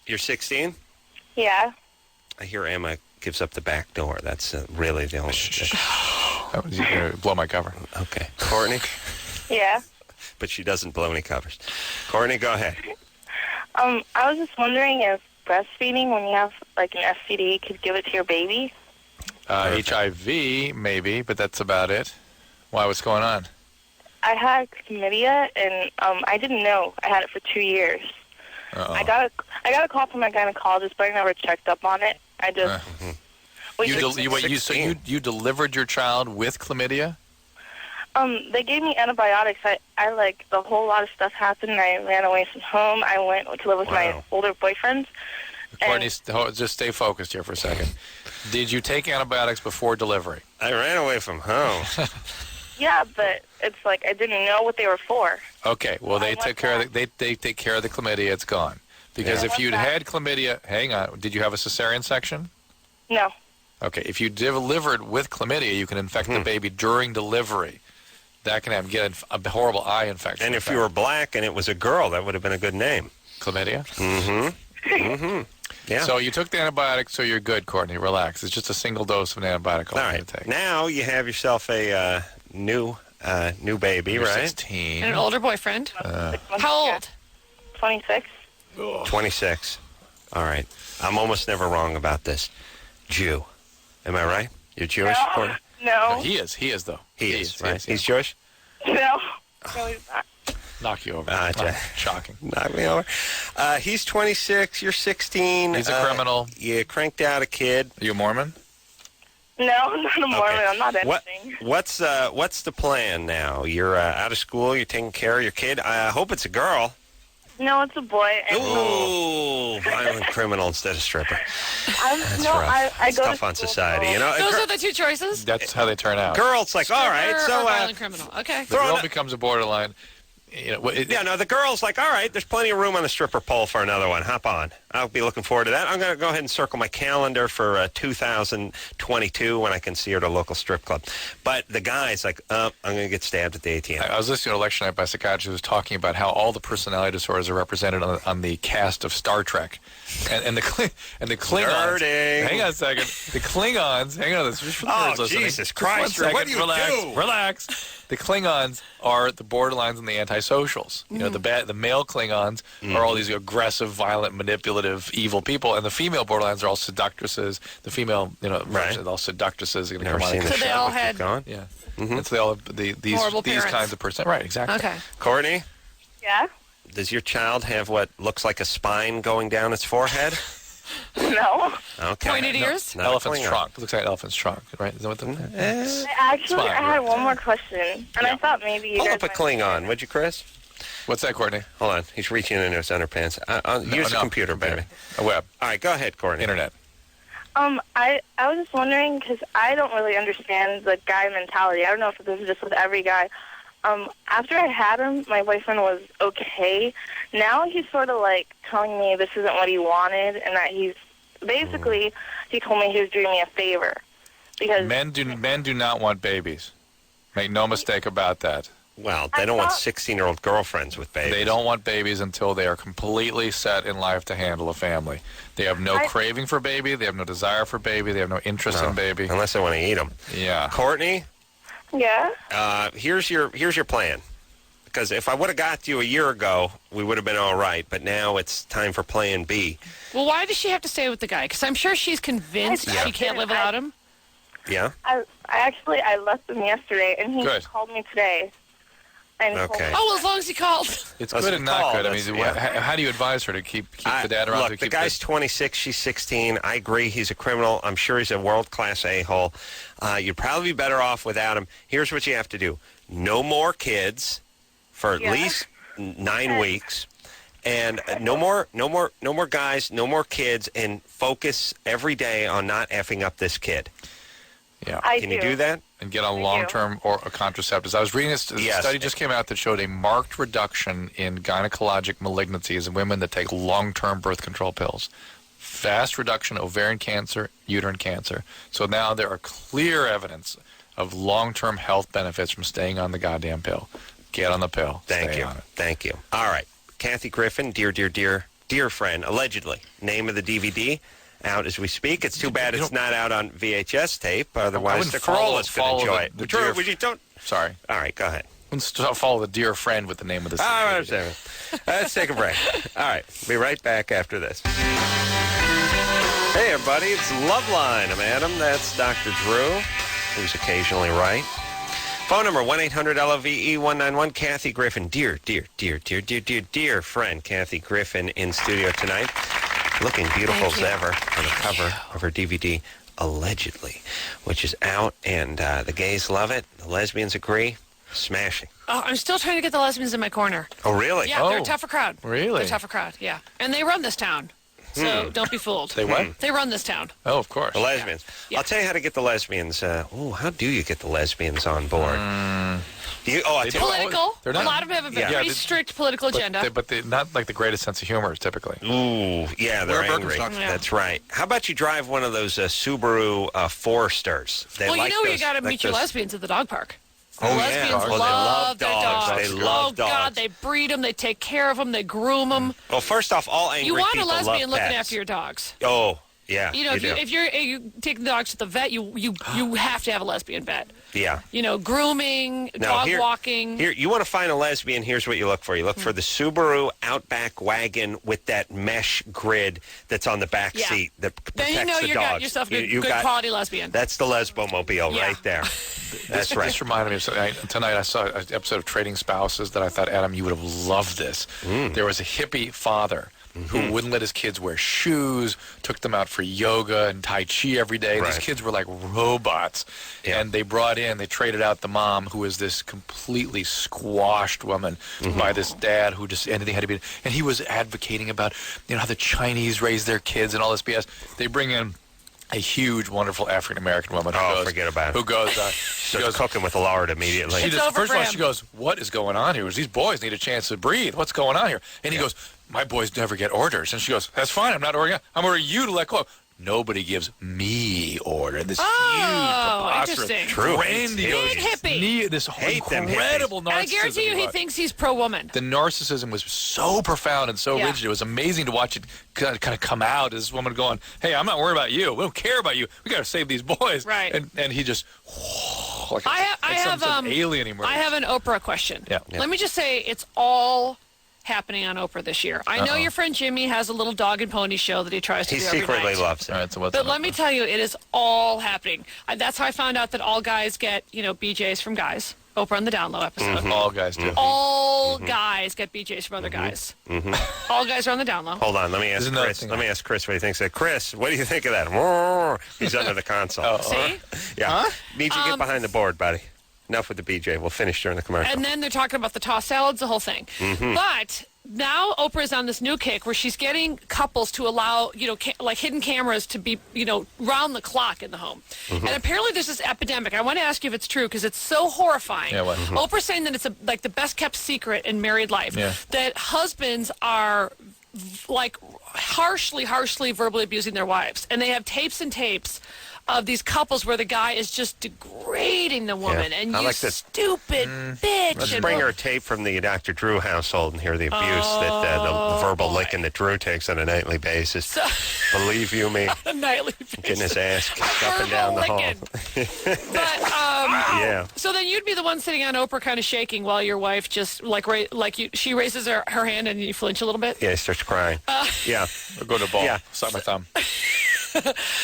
You're 16? Yeah. I hear Emma gives up the back door. That's really the only... You're going to blow my cover. Okay. Courtney? Yeah. But she doesn't blow any covers. Courtney, go ahead. I was just wondering if breastfeeding, when you have like an STD, could give it to your baby. HIV, maybe, but that's about it. Why? What's going on? I had chlamydia, and I didn't know. I had it for 2 years. Uh-oh. I got a call from my gynecologist, but I never checked up on it. I just. You delivered your child with chlamydia? They gave me antibiotics. I like, the whole lot of stuff happened, and I ran away from home. I went to live with my older boyfriend. Courtney, just stay focused here for a second. Did you take antibiotics before delivery? I ran away from home. Yeah, but it's like I didn't know what they were for. Okay, well, they take care of they take care of the chlamydia. It's gone. Because if you'd had chlamydia, hang on, did you have a cesarean section? No. Okay, if you delivered with chlamydia, you can infect the baby during delivery. That can get a horrible eye infection. And if you were black and it was a girl, that would have been a good name. Chlamydia? Yeah. So you took the antibiotic, so you're good, Courtney. Relax. It's just a single dose of an antibiotic all you take. Now you have yourself a new baby, You're right? 16. And an older boyfriend. How old? 26. 26. All right. I'm almost never wrong about this. Jew. Am I right? You're Jewish, Courtney? No. He is, though. He is, right? Yes, yeah. He's Jewish? No. No, he's not. Knock you over. Shocking. Knock me over. He's 26. You're 16. He's a criminal. You cranked out a kid. Are you a Mormon? No, I'm not a Mormon. Okay. I'm not anything. What's the plan now? You're out of school. You're taking care of your kid. I hope it's a girl. No, it's a boy. And Ooh, violent criminal instead of stripper. That's rough. I it's go tough to on school, society. though. You know, Those are the two choices? That's how they turn out. girls like, all right, Stripper so or violent criminal. Okay. The girl becomes a borderline. the girl's like, all right, there's plenty of room on the stripper pole for another one. Hop on. I'll be looking forward to that. I'm going to go ahead and circle my calendar for 2022 when I can see her at a local strip club. But the guy's like, I'm going to get stabbed at the ATM. I was listening to a lecture night by a psychiatrist who was talking about how all the personality disorders are represented on the cast of Star Trek. And the Klingons. Nerding. Hang on a second. The Klingons. Hang on. This is for the nerds listening. Jesus Just one Christ. second. What do you do? Relax. The Klingons are the borderlines and the antisocials. You know, the male Klingons are all these aggressive, violent, manipulative, evil people, and the female borderlines are all seductresses. The female, are all seductresses. Never seen the So they show. all Keep had- going. Yeah. And so they all have these Horrible parents. kinds of person. Right, exactly. Okay. Courtney, Yeah? does your child have what looks like a spine going down its forehead? No. Okay. Pointed ears? Not a Elephant's Klingon. trunk. It looks like an elephant's trunk, right? Is that what Actually, fine. I had one more question, and I thought maybe you Pull guys up a might- Klingon, would you, Chris? What's that, Courtney? Hold on. He's reaching into his underpants. Use the computer, baby. A web. All right, go ahead, Courtney. Internet. I was just wondering, because I don't really understand the guy mentality. I don't know if this is just with every guy. After I had him, my boyfriend was okay. Now he's sort of like telling me this isn't what he wanted, and that he's basically, he told me he was doing me a favor. Because Men do not want babies. Make no mistake about that. Well, they don't want 16-year-old girlfriends with babies. They don't want babies until they are completely set in life to handle a family. They have no craving for baby. They have no desire for baby. They have no interest in baby. Unless they want to eat them. Yeah. Courtney, yeah, here's your plan. Because if I would have got you a year ago, we would have been all right. But now it's time for plan B. Well, why does she have to stay with the guy? Because I'm sure she's convinced she can't live without him. Yeah? I left him yesterday, and he Good. called me today. And he told Okay. me- Oh, well, as long as he called. It's That's good a and not call. good. I That's- mean, yeah. how do you advise her to keep the dad around? Look, to the keep guy's 26, she's 16. I agree he's a criminal. I'm sure he's a world-class a-hole. You'd probably be better off without him. Here's what you have to do. No more kids for at least 9 weeks. And no more guys, no more kids, and focus every day on not effing up this kid. Yeah. Can you do that? And get on long-term or contraceptives. I was reading a study just came out that showed a marked reduction in gynecologic malignancies in women that take long-term birth control pills. Vast reduction of ovarian cancer, uterine cancer. So now there are clear evidence of long-term health benefits from staying on the goddamn pill. Get on the pill. Thank Stay you. on it. Thank you. All right. Kathy Griffin, dear friend, allegedly. Name of the DVD. Out as we speak. It's too bad it's not out on VHS tape. Otherwise, the Carolla's going to enjoy it. Would you don't? Sorry. All right, go ahead. Let's follow the dear friend with the name of this. Let's take a break. All right, be right back after this. Hey, everybody, it's Loveline. I'm Adam. That's Dr. Drew, who's occasionally right. Phone number 1-800-LOVE-191. Kathy Griffin, dear friend Kathy Griffin in studio tonight. Looking beautiful as ever on the cover of her DVD, Allegedly, which is out, and the gays love it. The lesbians agree. Smashing. Oh, I'm still trying to get the lesbians in my corner. Oh, really? Yeah, Oh, they're a tougher crowd. really? They're a tougher crowd, yeah. And they run this town. So don't be fooled. They what? They run this town. Oh, of course. The lesbians. Yeah. I'll tell you how to get the lesbians. How do you get the lesbians on board? I tell you what. Political. They're A not- lot of them have a Yeah. very they- strict political agenda. But they're not like the greatest sense of humor, typically. Ooh, yeah, they're Wear angry. Birkenstocks. Yeah. That's right. How about you drive one of those Subaru Foresters? They Well, like you know where you those- got to like meet your those- lesbians at the dog park. Oh, yeah. Lesbians Oh, they love love their dogs. dogs. They love oh, God, dogs. they breed them. They take care of them. They groom them. Well, first off, all angry You want a people lesbian love looking pets. after your dogs. Oh, yeah. You know, if you take the dogs to the vet, you have to have a lesbian vet. yeah. You know, grooming, Now, dog here- walking. Here, you want to find a lesbian, here's what you look for. You look for the Subaru Outback wagon with that mesh grid that's on the back Yeah. seat that protects Then you know the you dogs. got yourself a You good got- quality lesbian. That's the Lesbomobile Yeah. right there. That's right. This reminded me of something. Tonight I saw an episode of Trading Spouses that I thought, Adam, you would have loved this. There was a hippie father who wouldn't let his kids wear shoes, took them out for yoga and Tai Chi every day. Right. These kids were like robots. Yeah. And they traded out the mom, who was this completely squashed woman, by this dad who just anything had to be. And he was advocating about, how the Chinese raise their kids and all this BS. They bring in a huge, wonderful African-American woman Forget about it. who goes, She goes cooking with the lard immediately. she It's just, over first for of all, him. she goes, what is going on here? These boys need a chance to breathe. What's going on here? And he goes, my boys never get orders. And she goes, that's fine. I'm not ordering. I'm ordering you to let go. Nobody gives me order. This huge, preposterous, interesting. True. Big grandiose, hippie. this Hate them incredible And I narcissism. guarantee you he about- thinks he's pro-woman. the narcissism was so profound and so Yeah. rigid. It was amazing to watch it kind of come out as this woman going, hey, I'm not worried about you. We don't care about you. We got to save these boys. Right. And he just, like, I like have some alien emerged. I have an Oprah question. Yeah. Let me just say it's all happening on Oprah this year. I know your friend Jimmy has a little dog and pony show that he tries to He do every secretly night. loves All it. right, so what's But up? let me tell you, it is all happening. That's how I found out that all guys get, BJs from guys. Oprah on the Down Low episode. All guys do. All guys get BJs from other guys. All guys are on the Down Low. Hold on, let me ask Isn't that Chris. thing- Let me ask Chris what he thinks. Chris, what do you think of that? He's under the console. See? Yeah. BJ, get behind the board, buddy. Enough with the BJ. We'll finish during the commercial. And then they're talking about the tossed salads, the whole thing. But now Oprah is on this new kick where she's getting couples to allow, like hidden cameras to be, round the clock in the home. And apparently there's this epidemic. I want to ask you if it's true because it's so horrifying. Yeah, what? Oprah's saying that it's like the best kept secret in married life. Yeah. That husbands are like harshly verbally abusing their wives. And they have tapes and tapes of these couples where the guy is just degrading the woman and I you like this. stupid bitch. Let's and bring her a tape from the Dr. Drew household and hear the abuse the verbal licking that Drew takes on a nightly basis. Believe you me, a nightly basis. getting his ass kicked up and down the hall. But Yeah. so then you'd be the one sitting on Oprah, kind of shaking while your wife just she raises her hand and you flinch a little bit. Yeah, he starts crying. Yeah. Or go to ball. Yeah. Suck my thumb.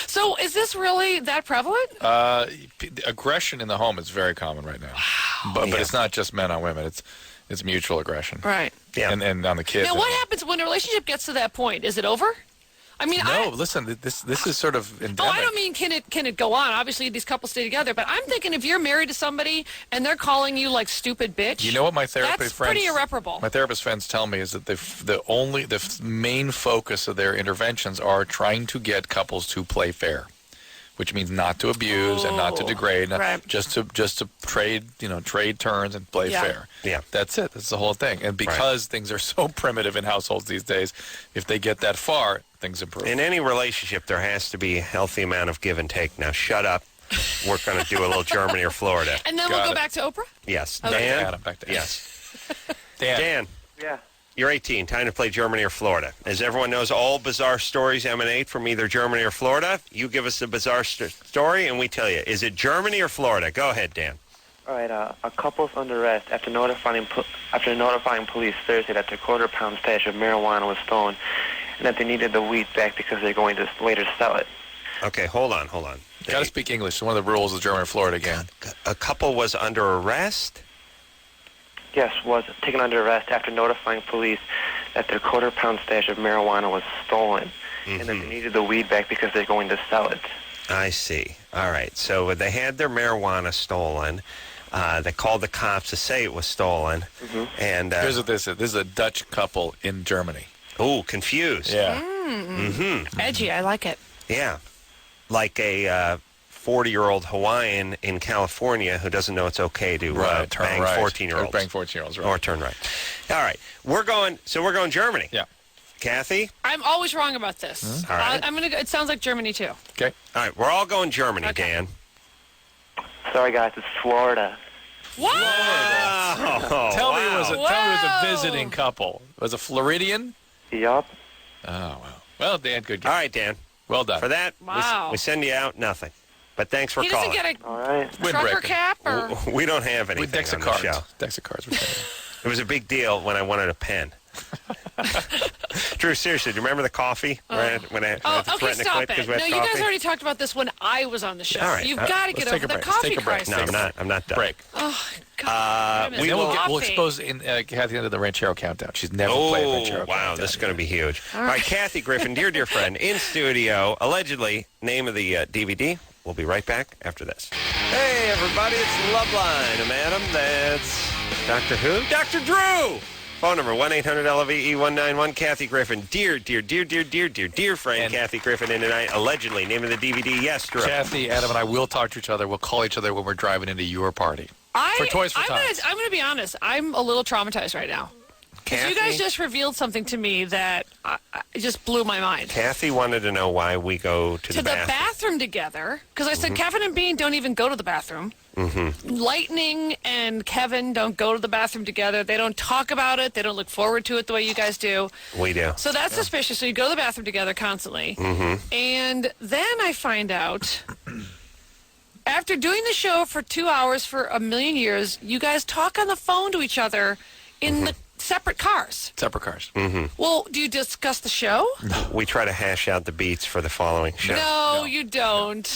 So is this really that prevalent? Aggression in the home is very common right now. But Yeah. it's not just men on women. It's mutual aggression. Right. Yeah. And on the kids. Now, what happens when a relationship gets to that point? Is it over? I mean, No, listen. This is sort of endemic. I don't mean can it go on? Obviously, these couples stay together, but I'm thinking if you're married to somebody and they're calling you like stupid bitch, You know what my therapist that's friends? pretty irreparable. My therapist friends tell me is that the main focus of their interventions are trying to get couples to play fair, which means not to abuse and not to degrade, right. just to trade turns and play Yeah. fair. Yeah. That's it. That's the whole thing. And because things are so primitive in households these days, if they get that far, things improve. In any relationship, there has to be a healthy amount of give and take. Now, shut up. We're going to do a little Germany or Florida. And then Got we'll go it. back to Oprah. Yes. Okay. Dan? Adam, back to Adam. Yes. Dan. Dan, Yeah. you're 18. Time to play Germany or Florida. As everyone knows, all bizarre stories emanate from either Germany or Florida. You give us a bizarre story, and we tell you. Is it Germany or Florida? Go ahead, Dan. All right. A couple's under arrest after notifying police Thursday that their quarter-pound stash of marijuana was stolen, and that they needed the weed back because they're going to later sell it. Okay, hold on. Got to speak English. It's one of the rules of Germany and Florida again. A couple was under arrest? Yes, was taken under arrest after notifying police that their quarter-pound stash of marijuana was stolen, and that they needed the weed back because they're going to sell it. I see. All right. So they had their marijuana stolen. They called the cops to say it was stolen. And Here's what this is. This is a Dutch couple in Germany. oh, confused. Yeah. Edgy. I like it. Yeah. Like a 40-year-old Hawaiian in California who doesn't know it's okay to Turn bang right. 14-year-olds. Bang 14-year-olds, right. Or turn right. All right. We're going Germany. Yeah. Kathy? I'm always wrong about this. All right. I'm gonna go. It sounds like Germany too. Okay. All right. We're all going Germany, Okay. Dan. Sorry, guys, it's Florida. What? Oh, Tell me it was a Whoa. visiting couple. It was a Floridian? Yup. Oh, wow. Well, Dan, good All guess. right, Dan. Well done. For that, Wow. we send you out nothing. But thanks for He calling. doesn't get a All right. trucker Windbreaker. cap or. We don't have With anything decks on of the cards. show. Decks of cards. We're saying. It was a big deal when I wanted a pen. Drew, seriously, do you remember the coffee? When I had Oh, to okay, threaten to stop quit because it. we had No, you coffee? guys already talked about this when I was on the show. All right. You've got to get Let's take over a the break. Let's coffee take a break. crisis. No, I'm not done. Break. Oh, God. we Then will- we'll Coffee. expose Kathy into the Ranchero Countdown. She's never played Ranchero Oh, Countdown. wow, this is going to be huge. All right, Kathy Griffin, dear friend, in studio, allegedly, name of the DVD. We'll be right back after this. Hey, everybody, it's Loveline. Madam, that's Doctor Who? Dr. Drew! Phone number 1-800-LVE-191. Kathy Griffin, dear friend And- Kathy Griffin in tonight. Allegedly, name of the DVD. Yes, Drew. Kathy, Adam, and I will talk to each other. We'll call each other when we're driving into your party. For Toys for Tots. I'm gonna be honest. I'm a little traumatized right now. Because you guys Kathy? just revealed something to me that it just blew my mind. Kathy wanted to know why we go to the To the bathroom. bathroom together, because I said Kevin and Bean don't even go to the bathroom. Lightning and Kevin don't go to the bathroom together. They don't talk about it. They don't look forward to it the way you guys do. We do. So that's suspicious. So you go to the bathroom together constantly. And then I find out, after doing the show for 2 hours for a million years, you guys talk on the phone to each other in the separate cars. Separate cars. Well, do you discuss the show? We try to hash out the beats for the following show. No, you don't.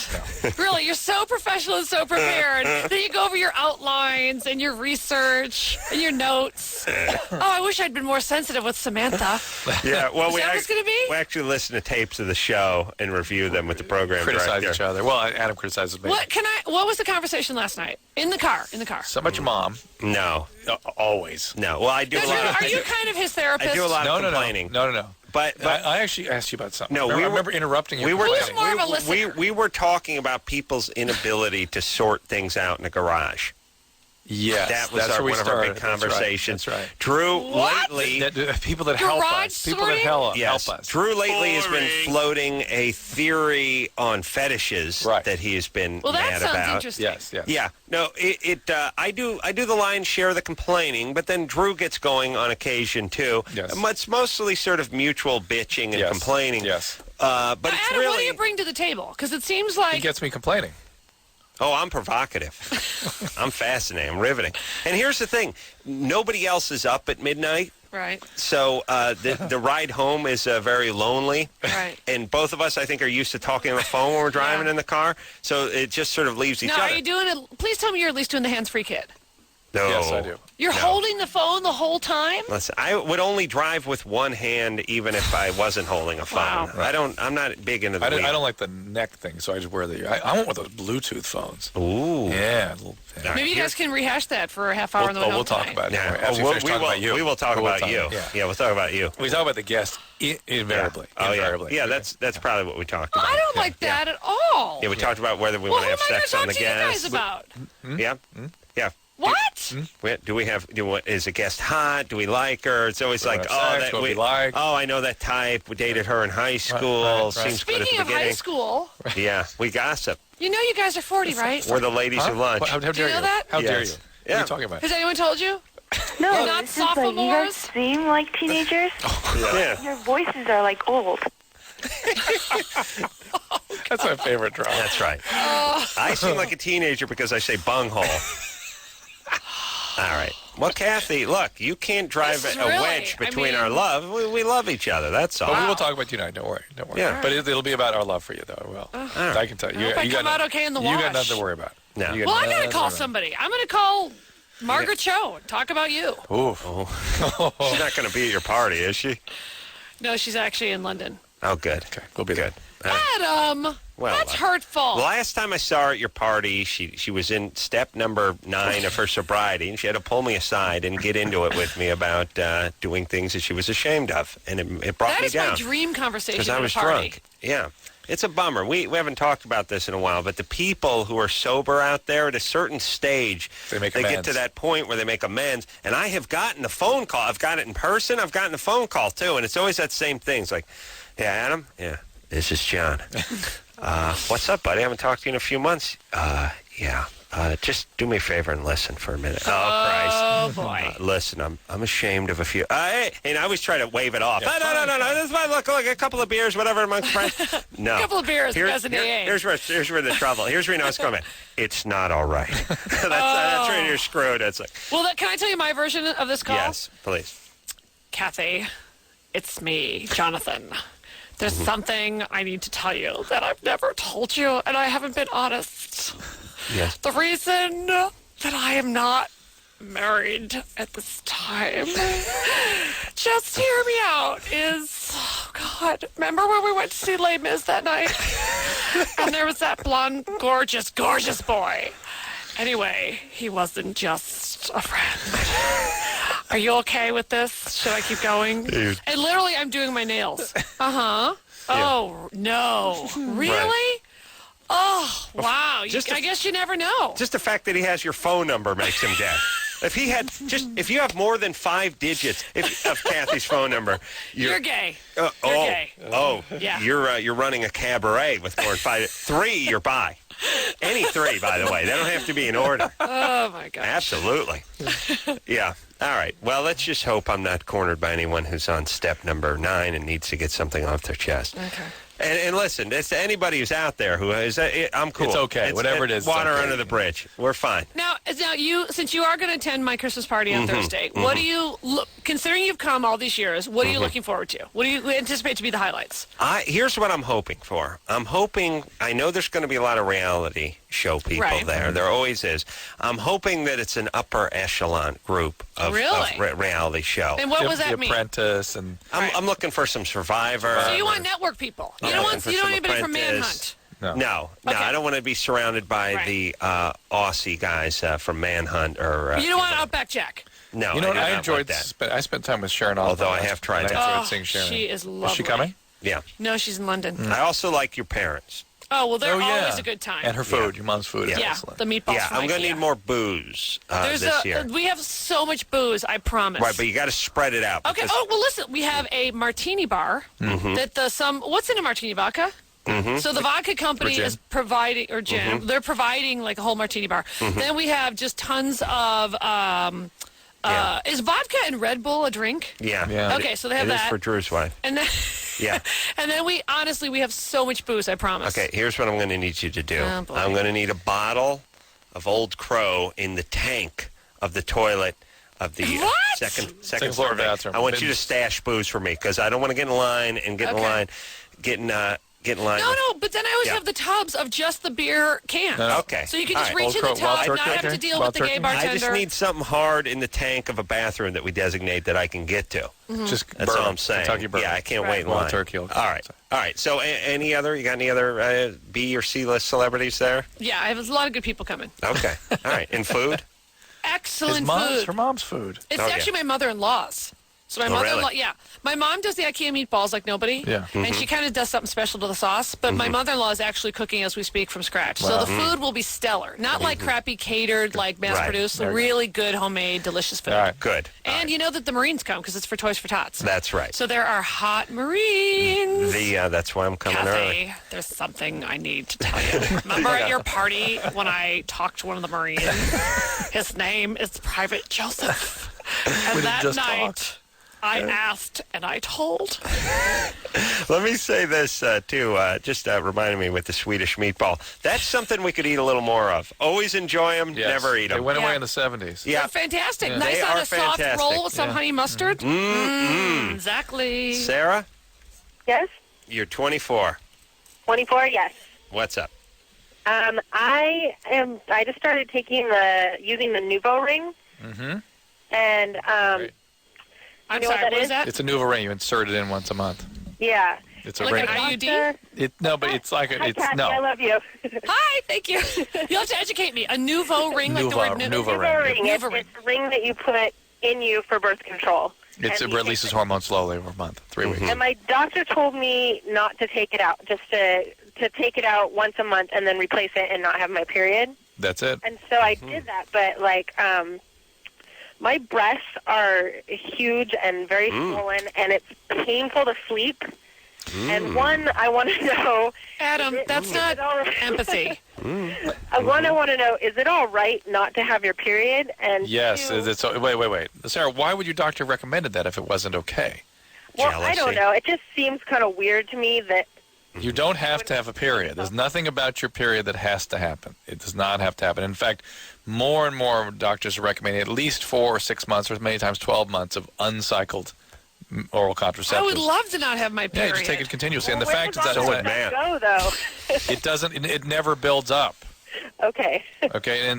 Really, you're so professional and so prepared. Then you go over your outlines and your research and your notes. Oh, I wish I'd been more sensitive with Samantha. Yeah, well, Is that what it's gonna be? we actually listen to tapes of the show and review them with the program Criticize director. each other. Well, Adam criticizes me. What was the conversation last night? In the car. Something about your mom. No, Always. no. Well, I do a lot. Are you kind of his therapist? I do a lot No, of complaining. No. But I actually asked you about something. No, I remember interrupting you. we were Who's more of a listener? we were talking about people's inability to sort things out in a garage. Yes, That was that's where we one of our big started. That's right. conversations. That's right. Drew What? lately. People that help Garage us. People that sorting? help Yes, us. Drew lately has been floating a theory on fetishes Right. that he has been Well, that mad sounds about. interesting. Yes. Yeah, no, I do the lion's share of the complaining, but then Drew gets going on occasion too. Yes. It's mostly sort of mutual bitching and Yes. complaining. Yes. But Now, it's Adam, really. what do you bring to the table? Because it seems He like gets me complaining. Oh, I'm provocative. I'm fascinating. I'm riveting. And here's the thing: nobody else is up at midnight. right. So the ride home is very lonely. Right. And both of us, I think, are used to talking on the phone when we're driving in the car. So it just sort of leaves each Now, other. are you doing it? Please tell me you're at least doing the hands-free kit. No. Yes, I do. You're No. holding the phone the whole time? Listen, I would only drive with one hand, even if I wasn't holding a phone. Wow. I'm not big into the I wheel. don't like the neck thing, so I just wear the. I want one of those Bluetooth phones. Ooh. Yeah. Maybe you guys can rehash that for a half hour on the way home We'll talk tonight. about it. Yeah. After we finish talking about you. We will talk We'll about you. Yeah. We'll talk about you. We talk about the guest invariably. Oh, Invariably. yeah. That's probably what we talked Well, about. I don't like that at all. Yeah, we talked about whether we well, want who to am I have going to sex talk on the to you guys guest. about? Yeah. Yeah. What? Is a guest hot? Do we like her? It's always like, what we like. Oh, I know that type. We dated her in high school. right. Seems good at Speaking the of beginning. high school, Yeah, we gossip. you know you guys are 40, right? We're the ladies of lunch. How dare Do you know that? How dare Yes. you? What Yeah. are you talking about? Has anyone told you? No, You're not it's just like you guys sophomores? seem like teenagers. Yeah. Your voices are like old. That's my favorite drama. That's right. I seem like a teenager because I say bunghole. All right. Well, Kathy, look, you can't drive This is a really- wedge I between mean- our love. We love each other. That's all. But we will talk about you tonight. Don't worry. Don't worry. Yeah. But it'll be about our love for you, though. Well, I can tell you. I hope I come out okay in the You got wash. nothing to worry about. No. You got Well, I'm going nothing to call worry about. somebody. I'm going to call Margaret Cho and talk about you. Oof. She's not going to be at your party, is she? No, she's actually in London. Oh, good. Okay, we'll be Good. there. Adam! Well, That's hurtful. The last time I saw her at your party, she was in step number 9 of her sobriety, and she had to pull me aside and get into it with me about doing things that she was ashamed of, and it brought me down. That is my dream conversation because at I a was party. drunk. Yeah. It's a bummer. We haven't talked about this in a while, but the people who are sober out there at a certain stage, they get to that point where they make amends. And I have gotten the phone call. I've got it in person. I've gotten the phone call, too. And it's always that same thing. It's like, yeah, Adam? Yeah, this is John. What's up, buddy? I haven't talked to you in a few months. Yeah. Just do me a favor and listen for a minute. Oh, Christ. Oh, boy. Listen, I'm ashamed of a few. Hey, and I always try to wave it off. No. This might look like a couple of beers, whatever, amongst friends. No. A couple of beers, as an AA. Here's where the trouble. Here's where you know it's coming. It's not all right. That's where you're screwed. It's like. Well, can I tell you my version of this call? Yes, please. Kathy, it's me, Jonathan. There's something I need to tell you that I've never told you, and I haven't been honest. Yes. The reason that I am not married at this time, just hear me out, is, oh God, remember when we went to see Les Mis that night? And there was that blonde, gorgeous boy. Anyway, he wasn't just a friend. Are you okay with this? Should I keep going? And literally, I'm doing my nails. Uh-huh. Oh, no. Really? Right. Oh, wow. I guess you never know. Just the fact that he has your phone number makes him gay. If you have more than 5 digits of Kathy's phone number, you're gay. You're gay. Yeah. You're running a cabaret with more than 5. 3, you're bi. Any 3, by the way. They don't have to be in order. Oh my gosh. Absolutely. Yeah. All right. Well, let's just hope I'm not cornered by anyone who's on step number 9 and needs to get something off their chest. Okay. And listen, it's to anybody who's out there who is, I'm cool. It's okay. Whatever it is. Water okay. under the bridge. We're fine. Now, since you are going to attend my Christmas party on Thursday, what do you considering you've come all these years? What are you looking forward to? What do you anticipate to be the highlights? Here's what I'm hoping for. I know there's going to be a lot of reality show people there. There always is. I'm hoping that it's an upper echelon group of reality show. And what was that mean? Apprentice and I'm looking for some Survivor. So you want network people? You don't want anybody from Manhunt. No, I don't want to be surrounded by the Aussie guys from Manhunt or. You don't want Outback Jack. No, you know what? I enjoyed that. I spent time with Sharon. Although I have tried to. I enjoyed seeing Sharon. She is lovely. Is she coming? Yeah. No, she's in London. I also like your parents. Oh, well, they're always a good time. And her food, your mom's food is excellent. The meatballs. Yeah, I'm going to need more booze this year. We have so much booze, I promise. Right, but you got to spread it out. Okay. Oh, well, listen, we have a martini bar what's in a martini vodka? So the vodka company is providing, or gin, they're providing like a whole martini bar. Then we have just tons of, is vodka and Red Bull a drink? Yeah. Okay, so they have that. It is that. for Drew's wife. And then, and then we have so much booze, I promise. Okay, here's what I'm going to need you to do. Oh, boy. I'm going to need a bottle of Old Crow in the tank of the toilet of the second floor bathroom. I want you to stash booze for me because I don't want to get in line and get in line. No, but then I always have the tubs of just the beer cans. Okay. So you can just reach in the tub and not have to deal with the gay bartender. I just need something hard in the tank of a bathroom that we designate that I can get to. Just That's all I'm saying. Yeah, I can't wait in line. Turkey. All right. So you got any other B or C list celebrities there? Yeah, I have a lot of good people coming. Okay. All right. And food? Excellent food. Her mom's food. It's actually my mother-in-law's. So my mother-in-law, my mom does the IKEA meatballs like nobody, and she kind of does something special to the sauce. But my mother-in-law is actually cooking as we speak from scratch, so the food will be stellar. Not like crappy catered, like mass-produced. Really good, homemade, delicious food. All right, good. And you know that the Marines come because it's for Toys for Tots. That's right. So there are hot Marines. That's why I'm coming early. There's something I need to tell you. Remember at your party when I talked to one of the Marines? His name is Private Joseph, and that night. I asked and I told. Let me say this, too, just reminding me with the Swedish meatball. That's something we could eat a little more of. Always enjoy them, never eat them. They went away in the 70s. Yeah. They're fantastic. Yeah. Nice They on are a soft fantastic. roll with some honey mustard. Exactly. Sarah? Yes? You're 24. 24, yes. What's up? I just started using the Nuvo ring. Mm-hmm. And, I'm sorry, what is that? It's a Nuva ring. You insert it in once a month. Yeah. It's a Like ring. an IUD? No, but it's like Hi, it's Kathy, no. I love you. Hi, thank you. You'll have to educate me. A nouveau ring, like the word Nuva ring. It's a ring that you put in you for birth control. It releases hormones slowly over a month, 3 weeks. And my doctor told me not to take it out, just to take it out once a month and then replace it and not have my period. That's it. And so I did that, but my breasts are huge and very swollen, and it's painful to sleep. And one, I want to know... Adam, that's not empathy. I want to know, is it all right not to have your period? And Yes. two, Wait. Sarah, why would your doctor recommended that if it wasn't okay? well, Jealousy. I don't know. It just seems kind of weird to me that... You don't have to have a period. There's nothing about your period that has to happen. It does not have to happen. In fact, more and more doctors are recommending at least 4 or 6 months, or many times 12 months of uncycled oral contraceptives. I would love to not have my Yeah, period. you just take it continuously. And the where fact is does that all would man. go, though? it doesn't. It never builds up. Okay. Okay,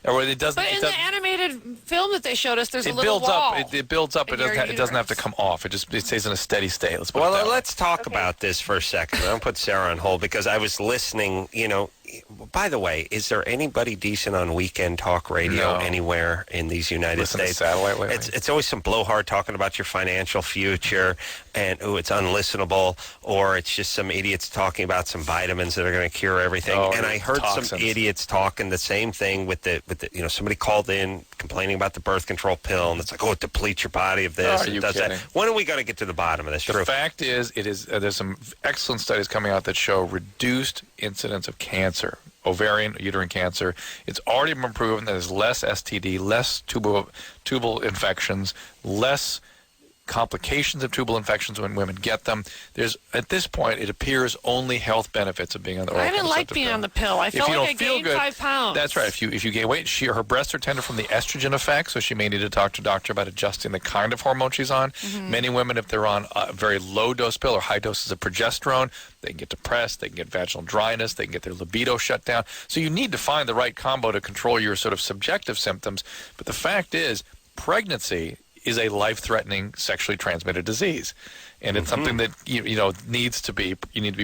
or it doesn't. But in the animated film that they showed us, there's a it little builds wall. up. It builds up. It in your doesn't have to uterus. come off. It stays in a steady state. Let's put it Well, that way. let's talk about this for a second. I don't put Sarah on hold because I was listening. By the way, is there anybody decent on weekend talk radio No. anywhere in these United Listen to States? satellite lately? It's always some blowhard talking about your financial future and it's unlistenable, or it's just some idiots talking about some vitamins that are going to cure everything. Oh, and I heard some toxins. idiots talking the same thing with the somebody called in complaining about the birth control pill, and it's like, it depletes your body of this. Are and you does kidding? that. When are we going to get to the bottom of this? The Drew? fact is, there's some excellent studies coming out that show reduced incidence of cancer, ovarian, uterine cancer. It's already been proven that there's less STD, less tubal infections, less complications of tubal infections when women get them. There's, at this point, it appears only health benefits of being on the oral I didn't like contraceptive being pill. on the pill. I If felt you like don't I feel gained good, 5 pounds. That's right. If you gain weight, her breasts are tender from the estrogen effect, so she may need to talk to a doctor about adjusting the kind of hormone she's on. Many women, if they're on a very low dose pill or high doses of progesterone, they can get depressed, they can get vaginal dryness, they can get their libido shut down. So you need to find the right combo to control your sort of subjective symptoms. But the fact is, pregnancy is a life-threatening sexually transmitted disease. And it's something that you need to be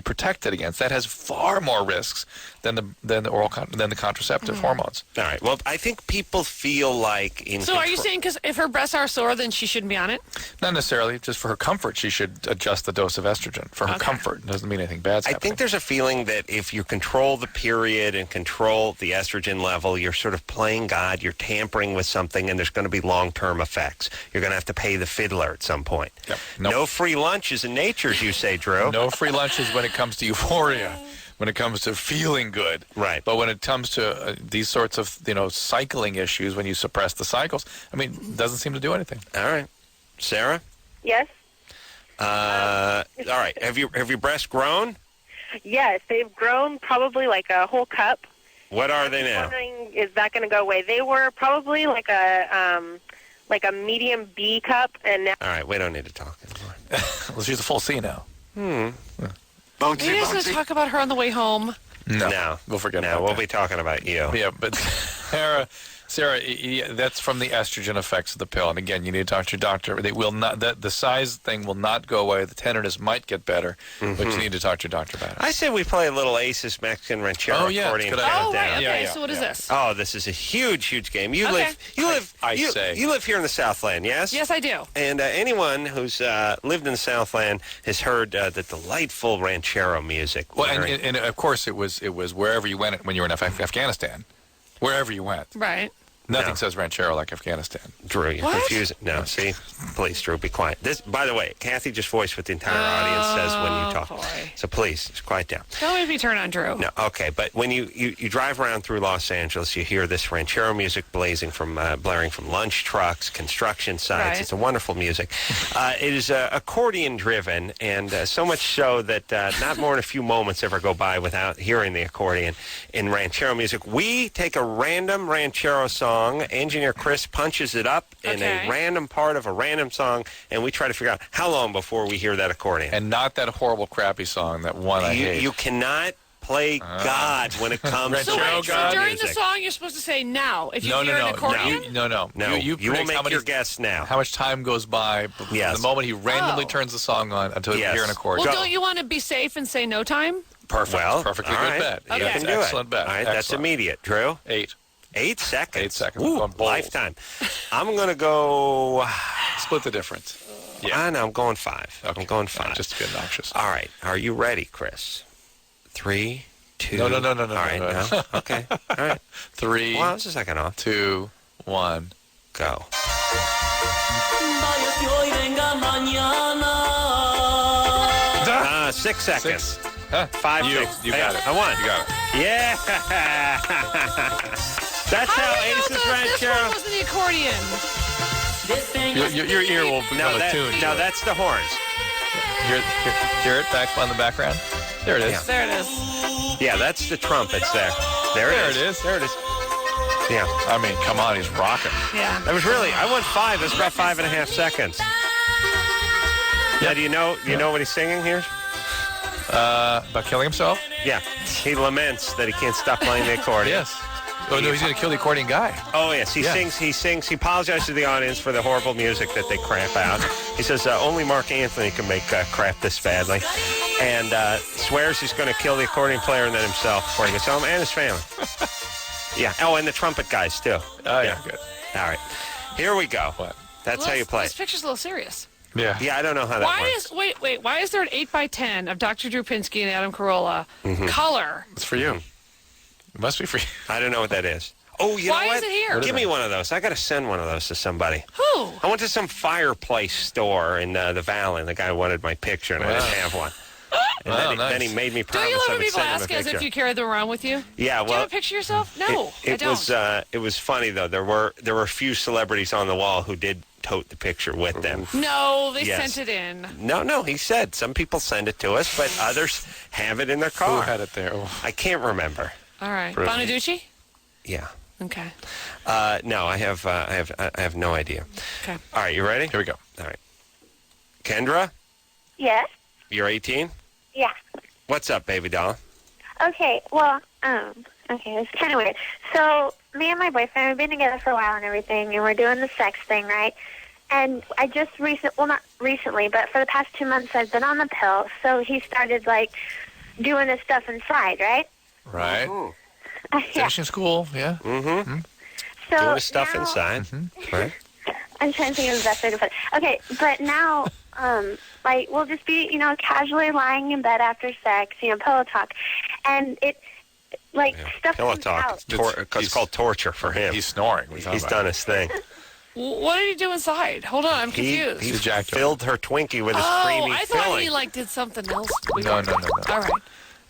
protected against. That has far more risks than the contraceptive hormones. All right. Well, I think people feel like So are you saying because if her breasts are sore, then she shouldn't be on it? Not necessarily. Just for her comfort, she should adjust the dose of estrogen. For her comfort. It doesn't mean anything bad's I happening. think there's a feeling that if you control the period and control the estrogen level, you're sort of playing God, you're tampering with something, and there's going to be long-term effects. You're going to have to pay the fiddler at some point. Yep. No free lunches in nature, you say, Drew. No free lunches when it comes to euphoria, when it comes to feeling good. Right. But when it comes to these sorts of, cycling issues, when you suppress the cycles, it doesn't seem to do anything. All right. Sarah? Yes? All right. Have your breasts grown? Yes, they've grown probably like a whole cup. What are they I'm now? wondering, is that going to go away? They were probably like a medium B cup, and now... All right. We don't need to talk anymore. Well, she's a full C now. Maybe I was going to talk about her on the way home. No. We'll forget No, about we'll that. be talking about you. Yeah, but Sarah, that's from the estrogen effects of the pill. And again, you need to talk to your doctor. They will not. The size thing will not go away. The tenderness might get better, but you need to talk to your doctor about it. I say we play a little Aces Mexican Ranchero accordion good idea. Oh, countdown. right. Okay, Yeah, so what is this? Oh, this is a huge game. You Okay. live here in the Southland, yes? Yes, I do. And anyone who's lived in the Southland has heard the delightful ranchero music. Well, and of course, it was wherever you went when you were in Afghanistan. Wherever you went. Right. Nothing No. says ranchero like Afghanistan. Drew, you're What? confusing. No, see? Please, Drew, be quiet. This, by the way, Kathy just voiced what the entire audience says when you talk. Boy. So please, just quiet down. Don't make me turn on Drew. No, okay, but when you drive around through Los Angeles, you hear this ranchero music blaring from lunch trucks, construction sites. Right. It's a wonderful music. It is accordion driven, and so much so that not more than a few moments ever go by without hearing the accordion in ranchero music. We take a random ranchero song. Engineer Chris punches it up in a random part of a random song, and we try to figure out how long before we hear that accordion. And not that horrible, crappy song, that one I hate. You cannot play God when it comes to So wait, so during the music. song, you're supposed to say now if you No, hear an no, accordion? no. No, you will predict make your guess now. How much time goes by Yes. the moment he randomly Oh. turns the song on until you Yes. hear an accordion? Well, don't you want to be safe and say no time? Perfect. Well, Perfectly all good right. bet. Okay. You can do Excellent it. bet. All right, that's Excellent. immediate. Drew? 8. 8 seconds. 8 seconds. Ooh, I'm bold. lifetime. I'm going to go... Split the difference. Yeah. No, I'm going 5. Okay. I'm going 5. Just to be obnoxious. All right. Are you ready, Chris? 3, 2... No. All right, no. no. Okay. All right. 3, Well, it's a second off. 2, 1. Go. 6 seconds. 6. Huh? 5, You 6. got it. I won. You got it. Yeah. That's How how do we know Aces this Rancher... one wasn't the accordion? Your ear will become attuned. No, that's the horns. Hear it back on the background? There it is. Yeah. There it is. Yeah, that's the trumpets there. There it is. There it is. Yeah. I mean, come on, he's rocking. Yeah. That was really... I went 5. It's about 5.5 seconds. Now, do you know what he's singing here? About killing himself? Yeah. He laments that he can't stop playing the accordion. Yes. Oh, no, he's going to kill the accordion guy. Oh, yes. He Yeah. sings. He apologizes to the audience for the horrible music that they crap out. He says only Mark Anthony can make crap this badly. And swears he's going to kill the accordion player and then himself before he gets home, and his family. Yeah. Oh, and the trumpet guys, too. Oh, yeah, good. All right. Here we go. What? That's how you play This it. picture's a little serious. Yeah. Yeah, I don't know how that works. Why is there an 8x10 of Dr. Drew Pinsky and Adam Carolla color? It's for you. It must be for you. I don't know what that is. Oh, you Why know what? is it here? Give me one of those. I got to send one of those to somebody. Who? I went to some fireplace store in the Valley, and the guy wanted my picture, and I didn't have one. And Wow, then he made me Don't promise you I love when would people send him a ask as picture. if you carry them around with you? Yeah, Do you well, have a picture of yourself? No, I don't. it was funny though. There were a few celebrities on the wall who did tote the picture with them. No, they Yes. sent it in. No, he said some people send it to us, but others have it in their Who car. had it there? Oh. I can't remember. All right. Really? Bonaducci? Yeah. Okay. No, I have no idea. Okay. All right, you ready? Here we go. All right. Kendra, Yes. you're 18. Yeah. What's up, baby doll? Okay. Well, okay, it's kind of weird. So, me and my boyfriend, we've been together for a while and everything, and we're doing the sex thing, right? And I just not recently, but for the past 2 months, I've been on the pill. So he started doing his stuff inside, right? Right. Yeah. Finishing school, yeah. Mm-hmm. So Doing the stuff now- inside. Right? I'm trying to think of the best way to put it. Okay, but now, we'll just be, casually lying in bed after sex, pillow talk, and stuff Pillow comes talk. out. It's called torture for him. He's snoring. What are you talking He's about? done his thing. What did he do inside? Hold on, I'm confused. He ejaculated. filled her Twinkie with his Oh, creamy I thought filling. he did something else. No. All right.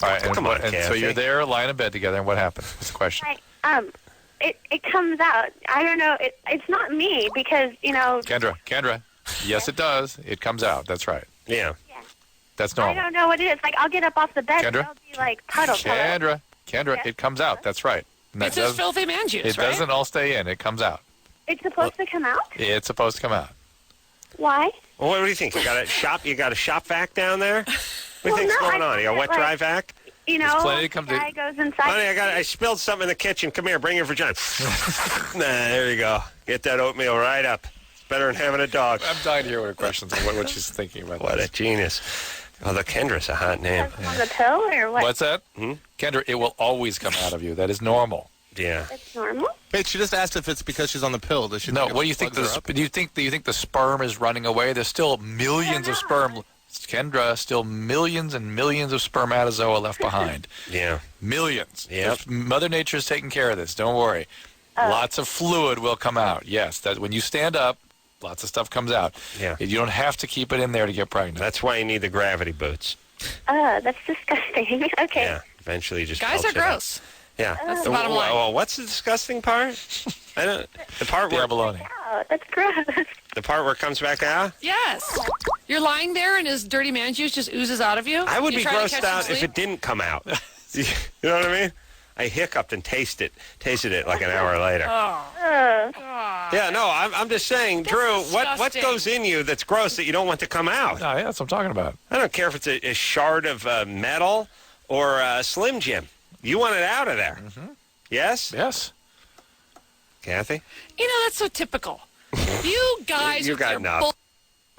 All right. And Come on, and so Kathy. you're there lying in bed together, and what happened? What's the question? It comes out. I don't know. It's not me because Kendra. Yes, it does. It comes out. That's right. Yeah. That's I normal. don't know what it is. I'll get up off the bed and Kendra? it'll be like puddle. Kendra, Yeah. it comes out. That's right. And that It's his does- filthy man juice, It right? doesn't all stay in. It comes out. It's supposed to come out. It's supposed to come out. Why? Well, what do you think? You got a shop vac down there? What do you Well, think's no, going I on? You got a wet thought dry vac? plenty to come to- guy goes inside. Honey, I spilled something in the kitchen. Come here, bring your vagina. Nah, there you go. Get that oatmeal right up. It's better than having a dog. I'm dying to hear what her questions are, what she's thinking about. What a this. genius. Oh, the Kendra's a hot name. On the pill or what? What's that? Kendra, it will always come out of you. That is normal. Yeah. It's normal. Wait, she just asked if it's because she's on the pill. Does she? No, think what do you it think? plugs her up? Do you think the sperm is running away? There's still millions of sperm. Kendra, still millions and millions of spermatozoa left behind. Yeah. Millions. Yep. Mother Nature's taking care of this. Don't worry. Lots of fluid will come out. Yes, that when you stand up, lots of stuff comes out. Yeah. You don't have to keep it in there to get pregnant. That's why you need the gravity boots. That's disgusting. Okay. Yeah. Eventually you just Guys belch are it out. gross. Yeah. That's the bottom line. Well, what's the disgusting part? I don't. The part where Abalone. Oh, that's gross. the part where it comes back out. Yes. You're lying there and his dirty man juice just oozes out of you. I would You be try to grossed catch some out if sleep? it didn't come out. You know what I mean? I hiccuped and tasted it like an hour later. Yeah, no, I'm just saying, Drew, what disgusting. goes in you that's gross that you don't want to come out? Oh, yeah, that's what I'm talking about. I don't care if it's a shard of metal or Slim Jim. You want it out of there. Mm-hmm. Yes? Yes. Kathy? You know, that's so typical. You guys You with got your enough.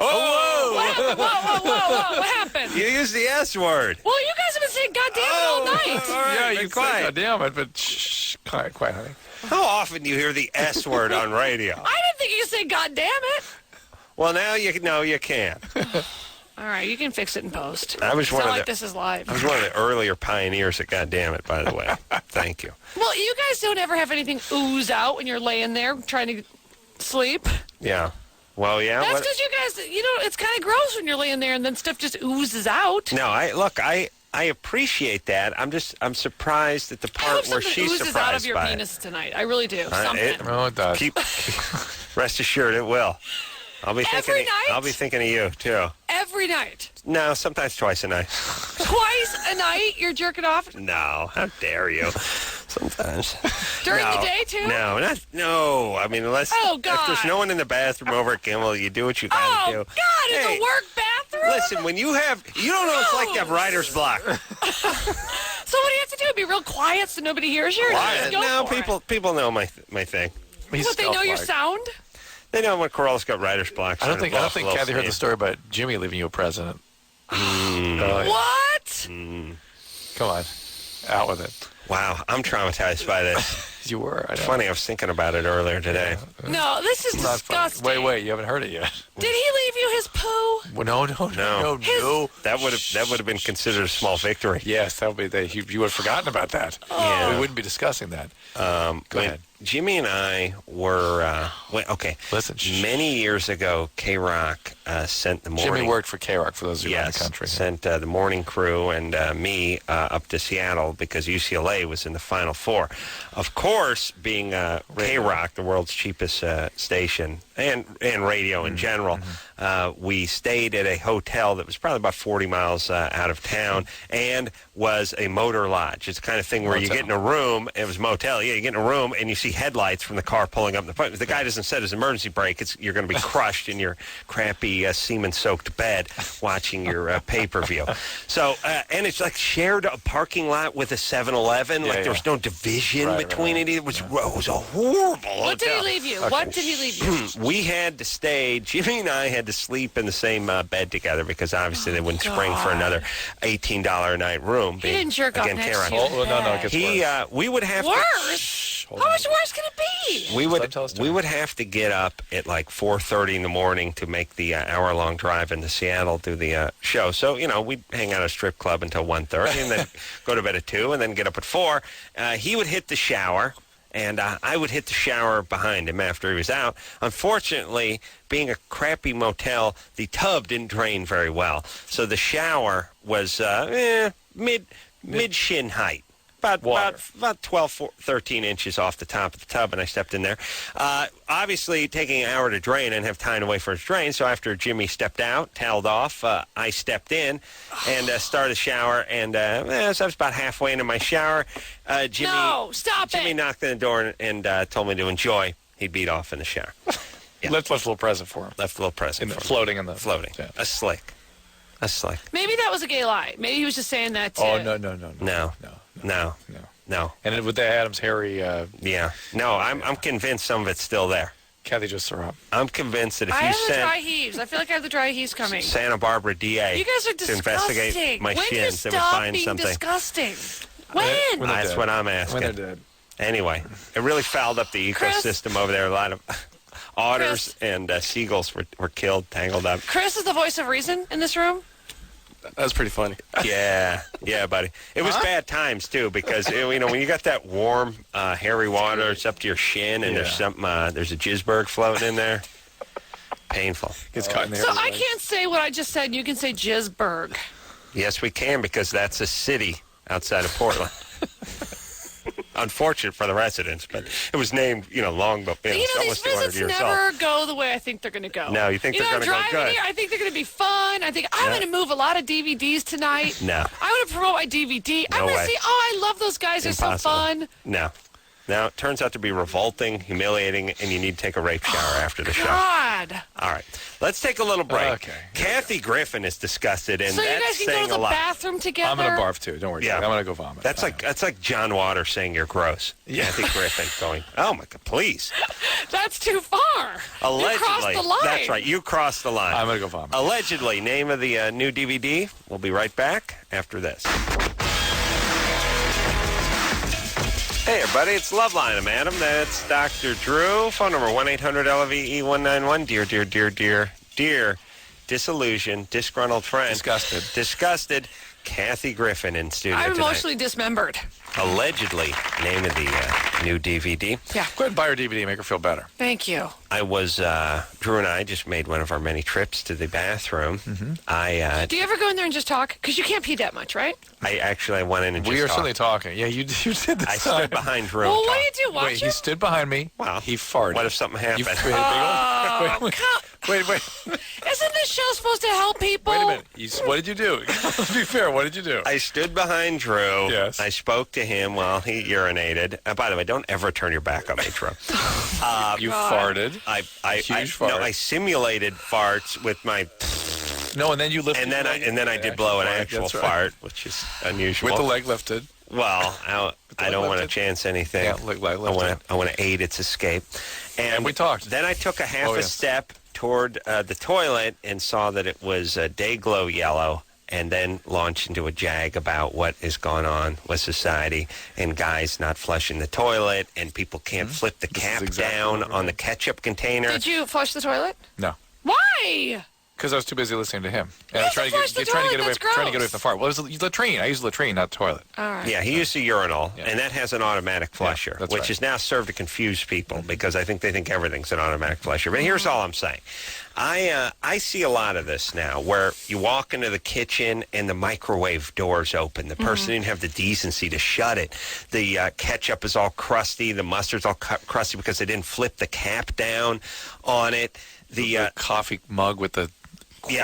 Oh! What happened? Whoa. What happened? You used the S word. Well, you guys have been saying goddamn it all night. All right, Yeah, be you quiet. say, damn it, but shh, quiet, honey. How often do you hear the S word on radio? I didn't think you said goddamn it. Well, now you can. All right, you can fix it in post. I was It's one not of like the- this is live. I was one of the earlier pioneers at goddamn it, by the way. Thank you. Well, you guys don't ever have anything ooze out when you're laying there trying to sleep. Yeah. Well, yeah. That's what- because you guys, it's kind of gross when you're laying there and then stuff just oozes out. No, I appreciate that. I'm surprised at the I hope part where something she's oozes surprised out of your by penis tonight. I really do. Something. Oh, it does. Keep rest assured it will. I'll be Every thinking. night? I'll be thinking of you too. Every night. No, sometimes twice a night. Twice a night you're jerking off? No, how dare you? Sometimes. During No, the day, too? No. I mean, unless Oh, if there's God. no one in the bathroom over at Kimmel, you do what you gotta Oh, do. God, in Hey, the work bathroom? Listen, when you don't know what it's like to have writer's block. So what do you have to do? Be real quiet so nobody hears you? Or just go No, for it? people know my thing. What, they know your sound? They know when Carolla's got writer's block. I don't think Kathy heard the story about Jimmy leaving you a present. What? Come on, out with it. Wow, I'm traumatized by this. You were. I know. Funny, I was thinking about it earlier today. No, this is Not funny. disgusting. Wait, you haven't heard it yet. Did he leave you his poo? Well, no. That would have been considered a small victory. Yes, that would be. You would have forgotten about that. Yeah. We wouldn't be discussing that. Go ahead. Jimmy and I were okay. Listen, many years ago, K-Rock sent the morning. Jimmy worked for K-Rock for those of you around the country. Sent the morning crew and me up to Seattle because UCLA was in the Final Four. Of course, being K-Rock, the world's cheapest station, and radio in general, we stayed at a hotel that was probably about 40 miles out of town and was a motor lodge. It's the kind of thing where you get in a room. It was motel. Yeah, you get in a room and you see headlights from the car pulling up. The guy doesn't set his emergency brake. You're going to be crushed in your crappy semen-soaked bed watching your pay-per-view. So, and it's like shared a parking lot with a 7-Eleven. There was no division between it. It was a horrible What did hotel. he leave you? Okay. What did he leave you? We had to stay. Jimmy and I had to sleep in the same bed together because obviously they wouldn't spring for another $18 a night room. He didn't jerk off next K-Rock. to you. Oh, no, it gets worse. We would have Worse? How much worse can it be? we would have to get up at like 4:30 in the morning to make the hour-long drive into Seattle to the show. So we'd hang out at a strip club until 1:30 and then go to bed at 2 and then get up at 4. He would hit the shower. And I would hit the shower behind him after he was out. Unfortunately, being a crappy motel, the tub didn't drain very well. So the shower was mid-shin height. About 12, 13 inches off the top of the tub, and I stepped in there. Obviously, taking an hour to drain, I didn't have time to wait for it to drain, so after Jimmy stepped out, toweled off, I stepped in and started the shower, and so I was about halfway into my shower. Jimmy knocked on the door and told me to enjoy. He beat off in the shower. Yeah. Left a little present for him. Left a little present for him. Floating. Yeah. A slick. Maybe that was a gay lie. Maybe he was just saying that to... Oh, No. No. And with the Adam's hairy... Yeah. No, I'm convinced some of it's still there. Kathy just threw up. I'm convinced that if I you have the sent dry heaves. I feel like I have the dry heaves coming. Santa Barbara DA You guys are to disgusting. investigate my when do you shins, they would stop find being something. disgusting? When? That's what I'm asking. When they're dead. Anyway, it really fouled up the Chris? ecosystem over there. A lot of otters and seagulls were killed, tangled up. Chris is the voice of reason in this room. That's pretty funny. Yeah, buddy. It was bad times too because when you got that warm, hairy water, it's up to your shin, and there's a jizzberg floating in there. Painful. Gets caught in there. So I can't say what I just said. You can say Jizzburg. Yes, we can because that's a city outside of Portland. Unfortunate for the residents, but it was named, long before. These almost 200 visits years never old. go the way I think they're going to go. No, you think they're going to go driving good? here, I think they're going to be fun. I think I'm going to move a lot of DVDs tonight. No. I want to promote my DVD. I'm going to way. see. Oh, I love those guys. They're so Impossible. fun. No. Now, it turns out to be revolting, humiliating, and you need to take a rape shower after the show. God. All right. Let's take a little break. Okay. Kathy Griffin is disgusted, and So you that's guys can saying go to a the lot. bathroom together? I'm going to barf, too. Don't worry. Yeah. I'm going to go vomit. That's like John Waters saying you're gross. Kathy Griffin going, oh, my God, please. That's too far. Allegedly. You crossed the line. That's right. You crossed the line. I'm going to go vomit. Allegedly. Name of the new DVD. We'll be right back after this. Hey, everybody, it's Loveline. I'm Adam. That's Dr. Drew. Phone number 1-800-LVE-191. Dear, disillusioned, disgruntled friend. Disgusted. Kathy Griffin in studio I'm tonight. emotionally dismembered. Allegedly, name of the new DVD. Yeah. Go ahead and buy her DVD. Make her feel better. Thank you. I was, Drew and I just made one of our many trips to the bathroom. Mm-hmm. Do you ever go in there and just talk? Because you can't pee that much, right? I went in and just We are talked. certainly talking. Yeah, you did this I time. stood behind Drew. Well, and what do talked. you do? Watch Wait, he him? stood behind me. Well, he farted. What if something happened? Wait. Isn't this show supposed to help people? Wait a minute. What did you do? Let's be fair. What did you do? I stood behind Drew. Yes. I spoke to him while he urinated. By the way, don't ever turn your back on me, Drew. You farted. Huge fart. No, I simulated farts with my, No, and then you lifted. and then I did blow an actual fart, which is unusual. with the leg lifted. Well, I don't want to chance anything. Yeah, leg lifted. I want to aid its escape. And we talked. Then I took a half Oh, a yes. step toward the toilet and saw that it was day glow yellow, and then launched into a jag about what is going on with society and guys not flushing the toilet, and people can't flip the cap exactly down what on the ketchup container. Did you flush the toilet? No. Why? Because I was too busy listening to him. And I You was have to flush the trying to get away toilet, trying to get away that's from the fart. Well, it was latrine. I use latrine, not toilet. All right. Yeah, he used a urinal, and that has an automatic flusher, that's which right. is now served to confuse people because I think they think everything's an automatic flusher. But here's all I'm saying. I see a lot of this now where you walk into the kitchen and the microwave door's open. The person didn't have the decency to shut it. The ketchup is all crusty. The mustard's all crusty because they didn't flip the cap down on it. The coffee mug with the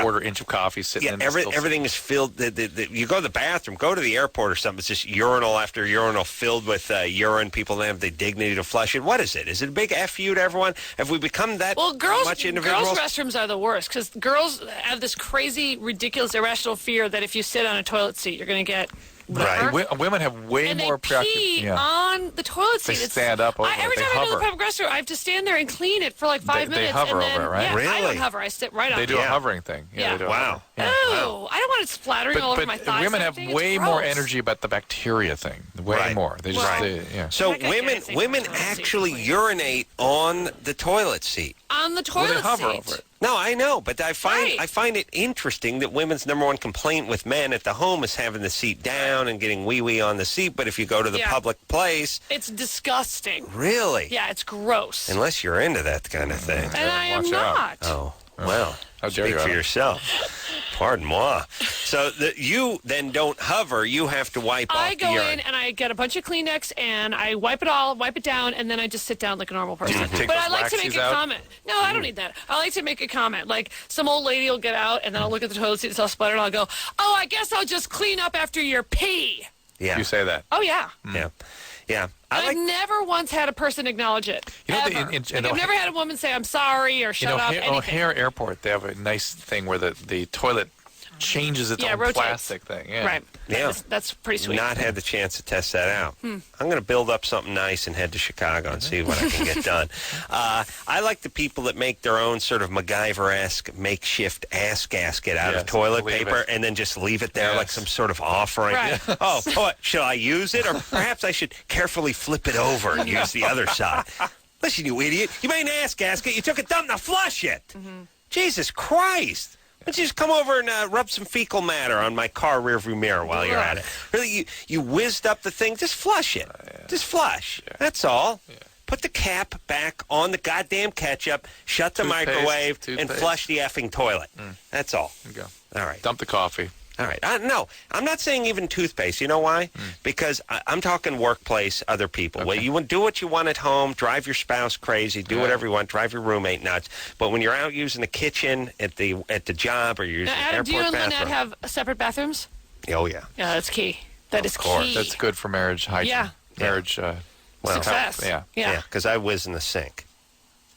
quarter inch of coffee sitting in it. Everything is filled. You go to the bathroom, go to the airport or something. It's just urinal after urinal filled with urine. People don't have the dignity to flush it. What is it? Is it a big F you to everyone? Have we become that much individuals? Girls' restrooms are the worst because girls have this crazy, ridiculous, irrational fear that if you sit on a toilet seat, you're going to get whatever. Right. Women have way and more they pee on the toilet seat. They stand up over it. Every They time I go to the hover. public restroom, I have to stand there and clean it for like 5 minutes. They hover and then, over it, right? Yeah, I Really? don't hover. I sit right on They it. do a hovering thing. Yeah. They do a Wow. hovering. Oh, I don't want it splattering all over my thighs. women and have everything. way It's more gross. energy about the bacteria thing. Way Right. more. They just, Well, yeah. So Heck, I can't say women toilet seat, actually please. urinate on the toilet seat. On the Well, toilet they hover seat. over it. No, I know, but I Right. find it interesting that women's number one complaint with men at the home is having the seat down and getting wee-wee on the seat. But if you go to the Yeah. public place, It's disgusting. really? Yeah, it's gross. Unless you're into that kind of thing. And I am watch out. not. Oh, well. How dare Speak you, for Adam. yourself. Pardon moi. So you then don't hover. You have to wipe I off go the urine. in and I get a bunch of Kleenex and I wipe it down, and then I just sit down like a normal person. take But those I like to make laxies a out? comment. No, I don't need that. I like to make a comment. Like some old lady will get out, and then I'll look at the toilet seat, it's all splattered, and I'll go, "Oh, I guess I'll just clean up after your pee." Yeah. You say that. Oh yeah. Yeah. Yeah. I I've like never once had a person acknowledge it. You know, ever. in Like, I've never had a woman say, "I'm sorry" or "shut up." Anything. O'Hare Airport, they have a nice thing where the toilet changes its own rotates. plastic thing. Yeah. Right. Yeah. That's pretty sweet. not had the chance to test that out. I'm going to build up something nice and head to Chicago and see what I can get done. I like the people that make their own sort of MacGyver-esque makeshift ass gasket out of Yes, toilet leave paper it. and then just leave it there like Yes. some sort of offering. Right. Oh, what, should I use it? Or perhaps I should carefully flip it over and use the other side. Listen, you idiot. You made an ass gasket. You took a dump. Now flush it. Jesus Christ. Why don't you just come over and rub some fecal matter on my car rearview mirror while you're at it? Really, you whizzed up the thing. Just flush it. Just flush. That's all. Put the cap back on the goddamn ketchup, shut the Toothpaste, microwave, and toothpaste. flush the effing toilet. That's all. There you go. All right. Dump the coffee. All right. No, I'm not saying even toothpaste. You know why? Because I'm talking workplace, other people. Well, you do what you want at home, drive your spouse crazy, do whatever you want, drive your roommate nuts. But when you're out using the kitchen at the job or you're using Now, the Adam, do you airport and bathroom. Lynette have separate bathrooms? Oh, yeah. Yeah, that's key. That is course. key. That's good for marriage hygiene. Yeah. Marriage success. Yeah. Because I whiz in the sink.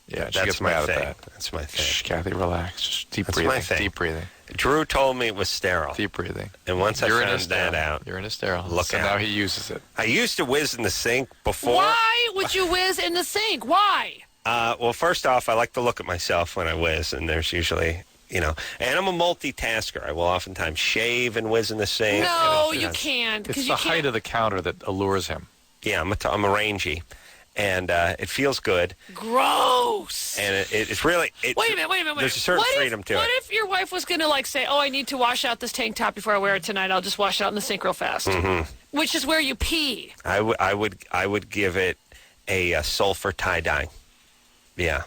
Yeah, she That's gets my mad thing. at that. That's my thing. Shh, Kathy, relax. Just deep That's breathing. my thing. Deep breathing. Drew told me it was sterile. Deep breathing. And once I You're found that out, You're in a sterile. Look so out. now he uses it. I used to whiz in the sink before. Why would you whiz in the sink? Why? Well, first off, I like to look at myself when I whiz, and there's usually, and I'm a multitasker. I will oftentimes shave and whiz in the sink. No, you can't. It's Because the you height can't. of the counter that allures him. Yeah, I'm a rangy, and it feels good. Gross. And it's really... Wait a minute. There's a certain freedom to it. What if your wife was going to say, I need to wash out this tank top before I wear it tonight. I'll just wash it out in the sink real fast. Mm-hmm. Which is where you pee. I would give it a sulfur tie-dye. Yeah.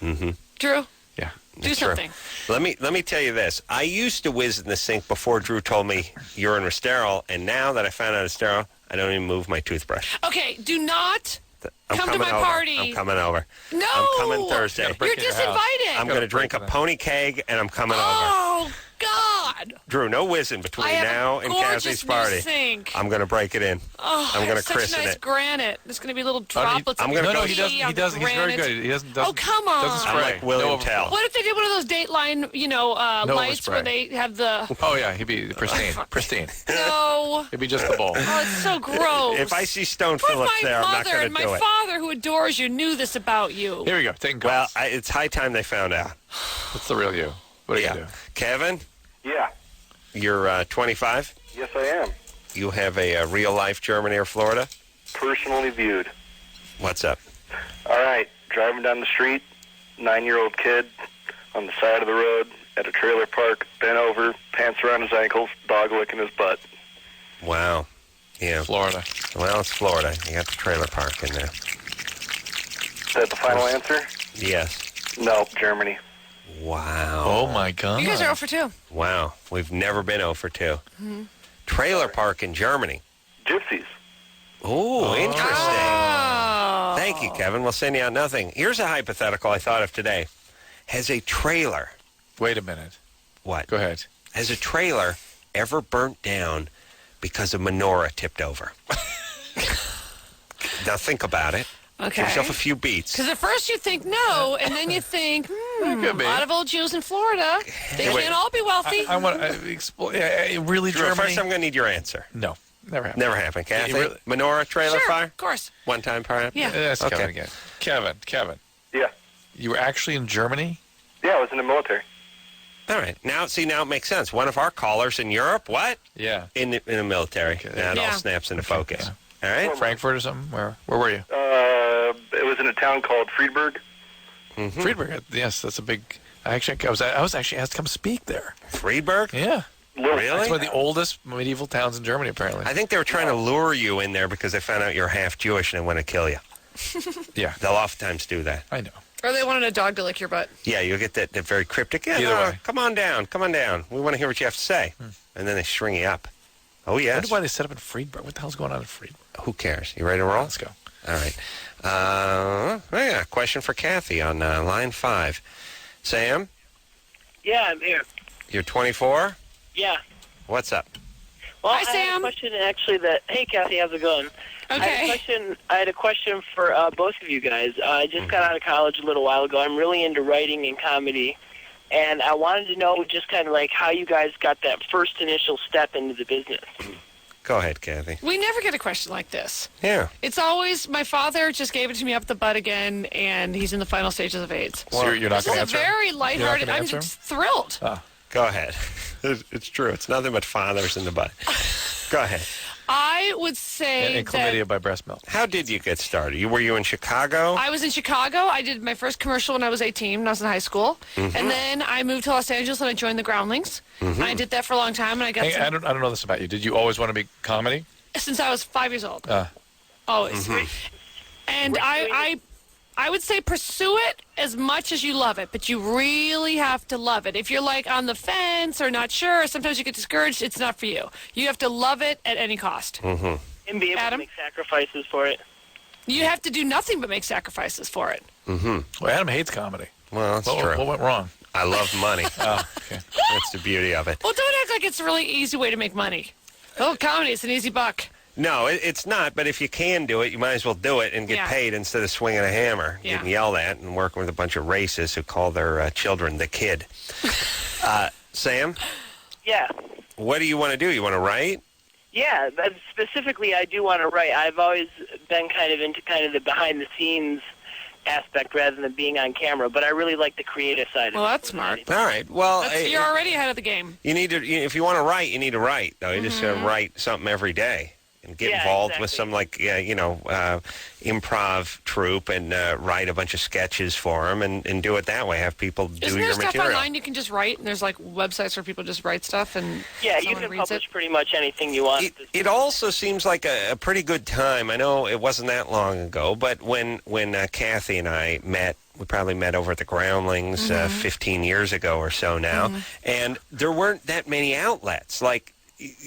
Mm-hmm. Drew, Yeah. do That's true. something. Let me tell you this. I used to whiz in the sink before Drew told me urine was sterile, and now that I found out it's sterile, I don't even move my toothbrush. Okay, do not I'm come to coming my over. party. I'm coming over. No. I'm coming Thursday. break You're in your house. disinvited. I'm going to drink a break it in. pony keg, and I'm coming over. Oh, God. Drew, no whizzing between I have now a and gorgeous Kathy's new party. sink. I'm going to break it in. Oh, I'm I going have to such christen nice it. granite. There's going to be little droplets I'm of gonna No, go- he pee doesn't. on He the doesn't. He's very granite. good. He doesn't. Oh, come on. Doesn't I'm spray. like William no Tell. What if they did one of those Dateline, lights where overspray. they have the... Oh yeah, he'd be pristine. Pristine. No. It'd be just the bowl. Oh, it's so gross. If I see Stone What if Phillips my there, I'm not mother going and to my do it. father, who adores you, knew this about you? Here we go. Taking Well, calls. it's high time they found out. What's the real you? What do you do? Kevin, Yeah. you're 25. Yes, I am. You have a real-life Germany or Florida. Personally viewed. What's up? All right. Driving down the street, 9-year-old kid on the side of the road at a trailer park, bent over, pants around his ankles, dog licking his butt. Wow. Yeah. Florida. Well, it's Florida. You got the trailer park in there. Is that the final answer? Yes. No, Germany. Wow. Oh my God. You guys are 0 for 2. Wow. We've never been 0 for 2. Trailer park in Germany. Gypsies. Ooh, interesting. Oh. Thank you, Kevin. We'll send you out nothing. Here's a hypothetical I thought of today. Has a trailer, Wait a minute. what? Go ahead. Has a trailer ever burnt down because a menorah tipped over? Now think about it. Okay. Give yourself a few beats. Because at first you think no, and then you think, could a be. lot of old Jews in Florida. They Wait. can't all be wealthy. I want to explore. Really, Drew, Germany? first I'm going to need your answer. No, never happened. Never happened. Kathy, really- menorah trailer Sure, fire? of course. One time, perhaps? Yeah. That's Okay. Kevin again. Kevin. Yeah. You were actually in Germany? Yeah, I was in the military. All right. Now it makes sense. One of our callers in Europe, what? Yeah. In the military. Now it all Yeah. snaps into focus. All right? Frankfurt or something? Where were you? It was in a town called Friedberg. Friedberg. Yes, that's a big. I was actually asked to come speak there. Friedberg? Yeah. Really? It's one of the oldest medieval towns in Germany, apparently. I think they were trying to lure you in there because they found out you're half Jewish and they want to kill you. Yeah, They'll oftentimes do that. I know. Or they wanted a dog to lick your butt. Yeah, you'll get that very cryptic. Yeah, Either no, way. Come on down. We want to hear what you have to say. And then they string you up. Oh, I yes. wonder why they set up in Friedberg. What the hell's going on in Friedberg? Who cares? You ready to roll? Let's go. All right. Question for Kathy on line 5. Sam, Yeah, I'm here. you're 24? Yeah. What's up? Well, Hi, I had Sam. a question actually Hey, Kathy, how's it going? Okay. I had a question for both of you guys. I just got out of college a little while ago. I'm really into writing and comedy, and I wanted to know just kind of like how you guys got that first initial step into the business. Go ahead, Kathy. We never get a question like this. Yeah. It's always, my father just gave it to me up the butt again, and he's in the final stages of AIDS. So you're not This going is to a answer? very You're not lighthearted, gonna I'm answer? just thrilled. Go ahead. It's true. It's nothing but fathers in the butt. Go ahead. I would say And that chlamydia by breast milk. How did you get started? Were you in Chicago? I was in Chicago. I did my first commercial when I was 18, when I was in high school. Mm-hmm. And then I moved to Los Angeles and I joined the Groundlings. And I did that for a long time. And I got Hey, I don't know this about you. Did you always want to be comedy? since I was 5 years old. Uh, Always. And I would say pursue it as much as you love it, but you really have to love it. If you're like on the fence or not sure, sometimes you get discouraged, it's not for you. You have to love it at any cost. And be able Adam? to make sacrifices for it. You have to do nothing but make sacrifices for it. well, Adam hates comedy. Well, that's What true. went wrong? I love money. Oh, okay. That's the beauty of it. Well, don't act like it's a really easy way to make money. Oh, comedy, it's an easy buck. No, it's not. But if you can do it, you might as well do it and get paid instead of swinging a hammer, getting yelled at, and working with a bunch of racists who call their children the kid. Sam? Yeah. What do you want to do? You want to write? Yeah, specifically, I do want to write. I've always been kind of into kind of the behind-the-scenes aspect rather than being on camera, but I really like the creative side of it. Well, that's smart. All right. Well, you're already ahead of the game. You need to. If you want to write, you need to write. Though you just got to write something every day and get involved with some improv troupe and write a bunch of sketches for them and do it that way. Have people do Isn't your there stuff material. online you can just write? And there's like websites where people just write stuff and you can publish pretty much anything you want. It also seems like a pretty good time. I know it wasn't that long ago, but when Kathy and I met, we probably met over at the Groundlings 15 years ago or so now, and there weren't that many outlets. Like,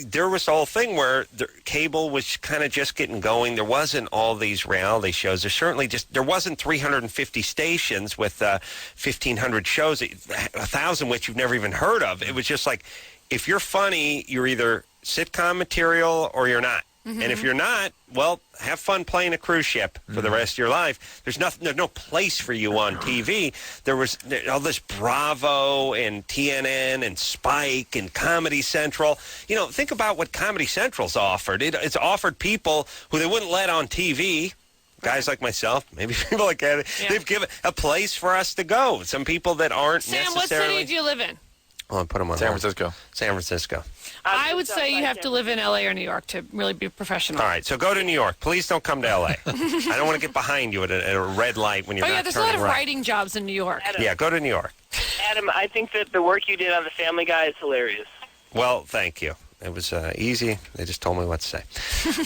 there was the whole thing where the cable was kind of just getting going. There wasn't all these reality shows. There wasn't 350 stations with 1,500 shows, 1,000 which you've never even heard of. It was just like, if you're funny, you're either sitcom material or you're not. And if you're not, well, have fun playing a cruise ship for the rest of your life. There's no place for you on TV. There was all this Bravo and TNN and Spike and Comedy Central. Think about what Comedy Central's offered. It's offered people who they wouldn't let on TV. Guys like myself, maybe people like that. Yeah. They've given a place for us to go. Some people that aren't necessarily... Sam, what city do you live in? I'll put them on San Francisco. San Francisco. I would say you have to live in L.A. or New York to really be professional. All right, so go to New York. Please don't come to L.A. I don't want to get behind you at a red light when you're not turning right. There's a lot of writing jobs in New York. Adam, yeah, go to New York. Adam, I think that the work you did on The Family Guy is hilarious. Well, thank you. It was easy. They just told me what to say.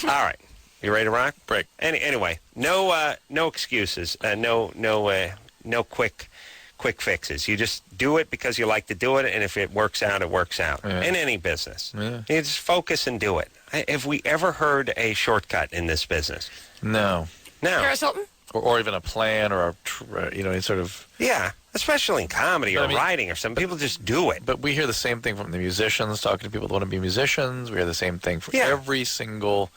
All right. You ready to rock? Break. Anyway, no excuses. No quick fixes. You just do it because you like to do it, and if it works out, it works out. Yeah. In any business. Yeah. You just focus and do it. Have we ever heard a shortcut in this business? No. Paris Hilton? Or even a plan or any sort of... Yeah, especially in comedy or writing or something. People just do it. But we hear the same thing from the musicians, talking to people that want to be musicians. We hear the same thing for every single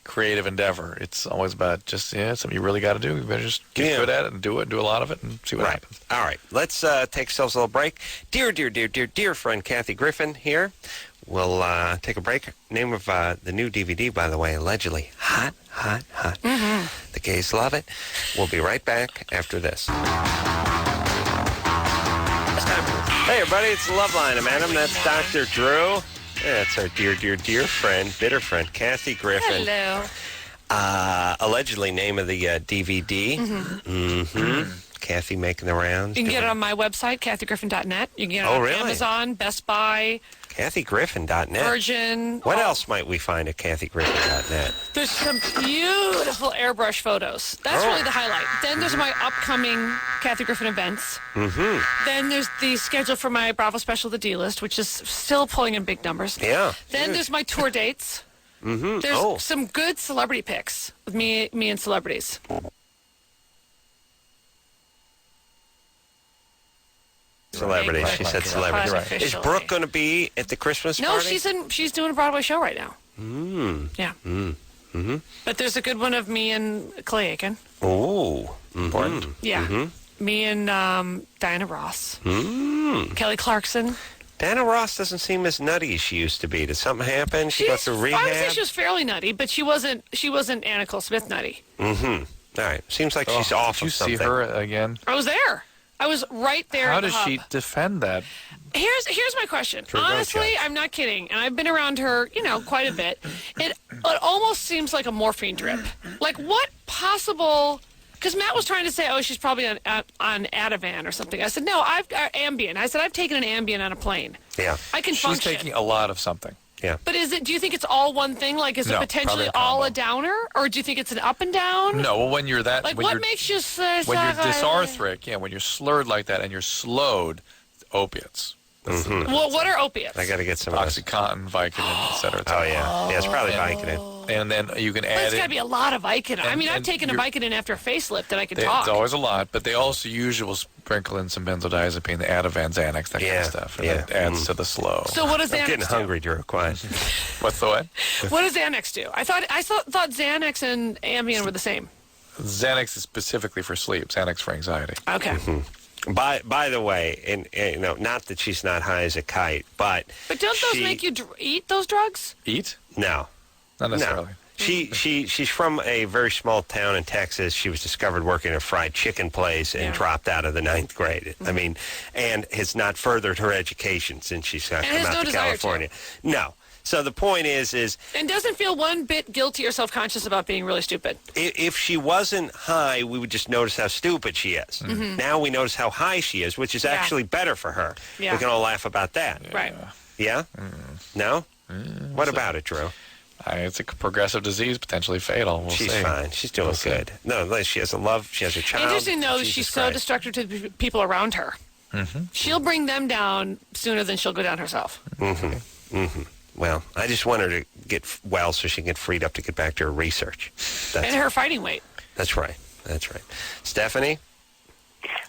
creative endeavor. It's always about just, something you really got to do. You better just get good at it and do a lot of it and see what happens. All right. Let's take ourselves a little break. Dear friend Kathy Griffin here. We'll take a break. Name of the new DVD, by the way, allegedly hot. The gays love it. We'll be right back after this. Hey, everybody. It's Loveline. I'm Adam. That's Dr. Drew. Yeah, it's our dear friend, bitter friend, Kathy Griffin. Hello. Allegedly, name of the DVD. Kathy making the rounds. You can get it on my website, kathygriffin.net. You can get it on Amazon, Best Buy. KathyGriffin.net. Virgin. What else might we find at KathyGriffin.net? There's some beautiful airbrush photos. That's really the highlight. Then there's my upcoming Kathy Griffin events. Then there's the schedule for my Bravo special, The D-List, which is still pulling in big numbers. Yeah. Then there's my tour dates. There's some good celebrity pics with me and celebrities. Celebrity. She said celebrity. Right. Is Brooke going to be at the Christmas party? No, she's doing a Broadway show right now. Yeah. But there's a good one of me and Clay Aiken. Oh. Important. Yeah. Me and Diana Ross. Kelly Clarkson. Diana Ross doesn't seem as nutty as she used to be. Did something happen? She got through rehab? I would say she was fairly nutty, but she wasn't Anna Nicole Smith nutty. All right. Seems like she's off of something. Did you see her again? I was there. I was right there. How does she defend that? Here's my question. Honestly, I'm not kidding, and I've been around her, quite a bit. It almost seems like a morphine drip. Like, what possible? Because Matt was trying to say, she's probably on Ativan or something. I said, no, I've got Ambien. I said, I've taken an Ambien on a plane. Yeah, I can function. She's taking a lot of something. Yeah. But do you think it's all one thing? Like, is it potentially all a downer? Or do you think it's an up and down? No, well, when you're that... Like, what makes you... when you're dysarthric, when you're slurred like that and you're slowed, opiates. Well, what are opiates? I got to get some OxyContin, Vicodin, et cetera. Oh, yeah. Yeah, it's probably Vicodin. And then you can But add it's got to be a lot of Vicodin. I mean, I've and taken a Vicodin after a facelift that I can It's talk. always a lot, but they also usually will sprinkle in some benzodiazepine, the Ativan, Xanax, that kind of stuff. And that adds to the slow. So what does Xanax I'm getting do? hungry, Drew. Quiet. What's the what? What does Xanax do? I thought Xanax and Ambien were the same. Xanax is specifically for sleep. Xanax for anxiety. Okay. By the way, and not that she's not high as a kite, but don't those make you eat those drugs? Eat? No, not necessarily. No. She's from a very small town in Texas. She was discovered working at a fried chicken place and dropped out of the 9th grade. I mean, and has not furthered her education since she's come out to California. No. So the point is... And doesn't feel one bit guilty or self-conscious about being really stupid. If she wasn't high, we would just notice how stupid she is. Mm-hmm. Now we notice how high she is, which is actually better for her. Yeah. We can all laugh about that. Right. Yeah? No? What about it, Drew? It's a progressive disease, potentially fatal. We'll She's see. fine. She's doing good. No, she has a love. She has a child. Interesting, though, Jesus she's so Christ. destructive to the people around her. Mm-hmm. She'll bring them down sooner than she'll go down herself. Mm-hmm. Mm-hmm. Well, I just want her to get well so she can get freed up to get back to her research. And her fighting weight. That's right. That's right. Stephanie?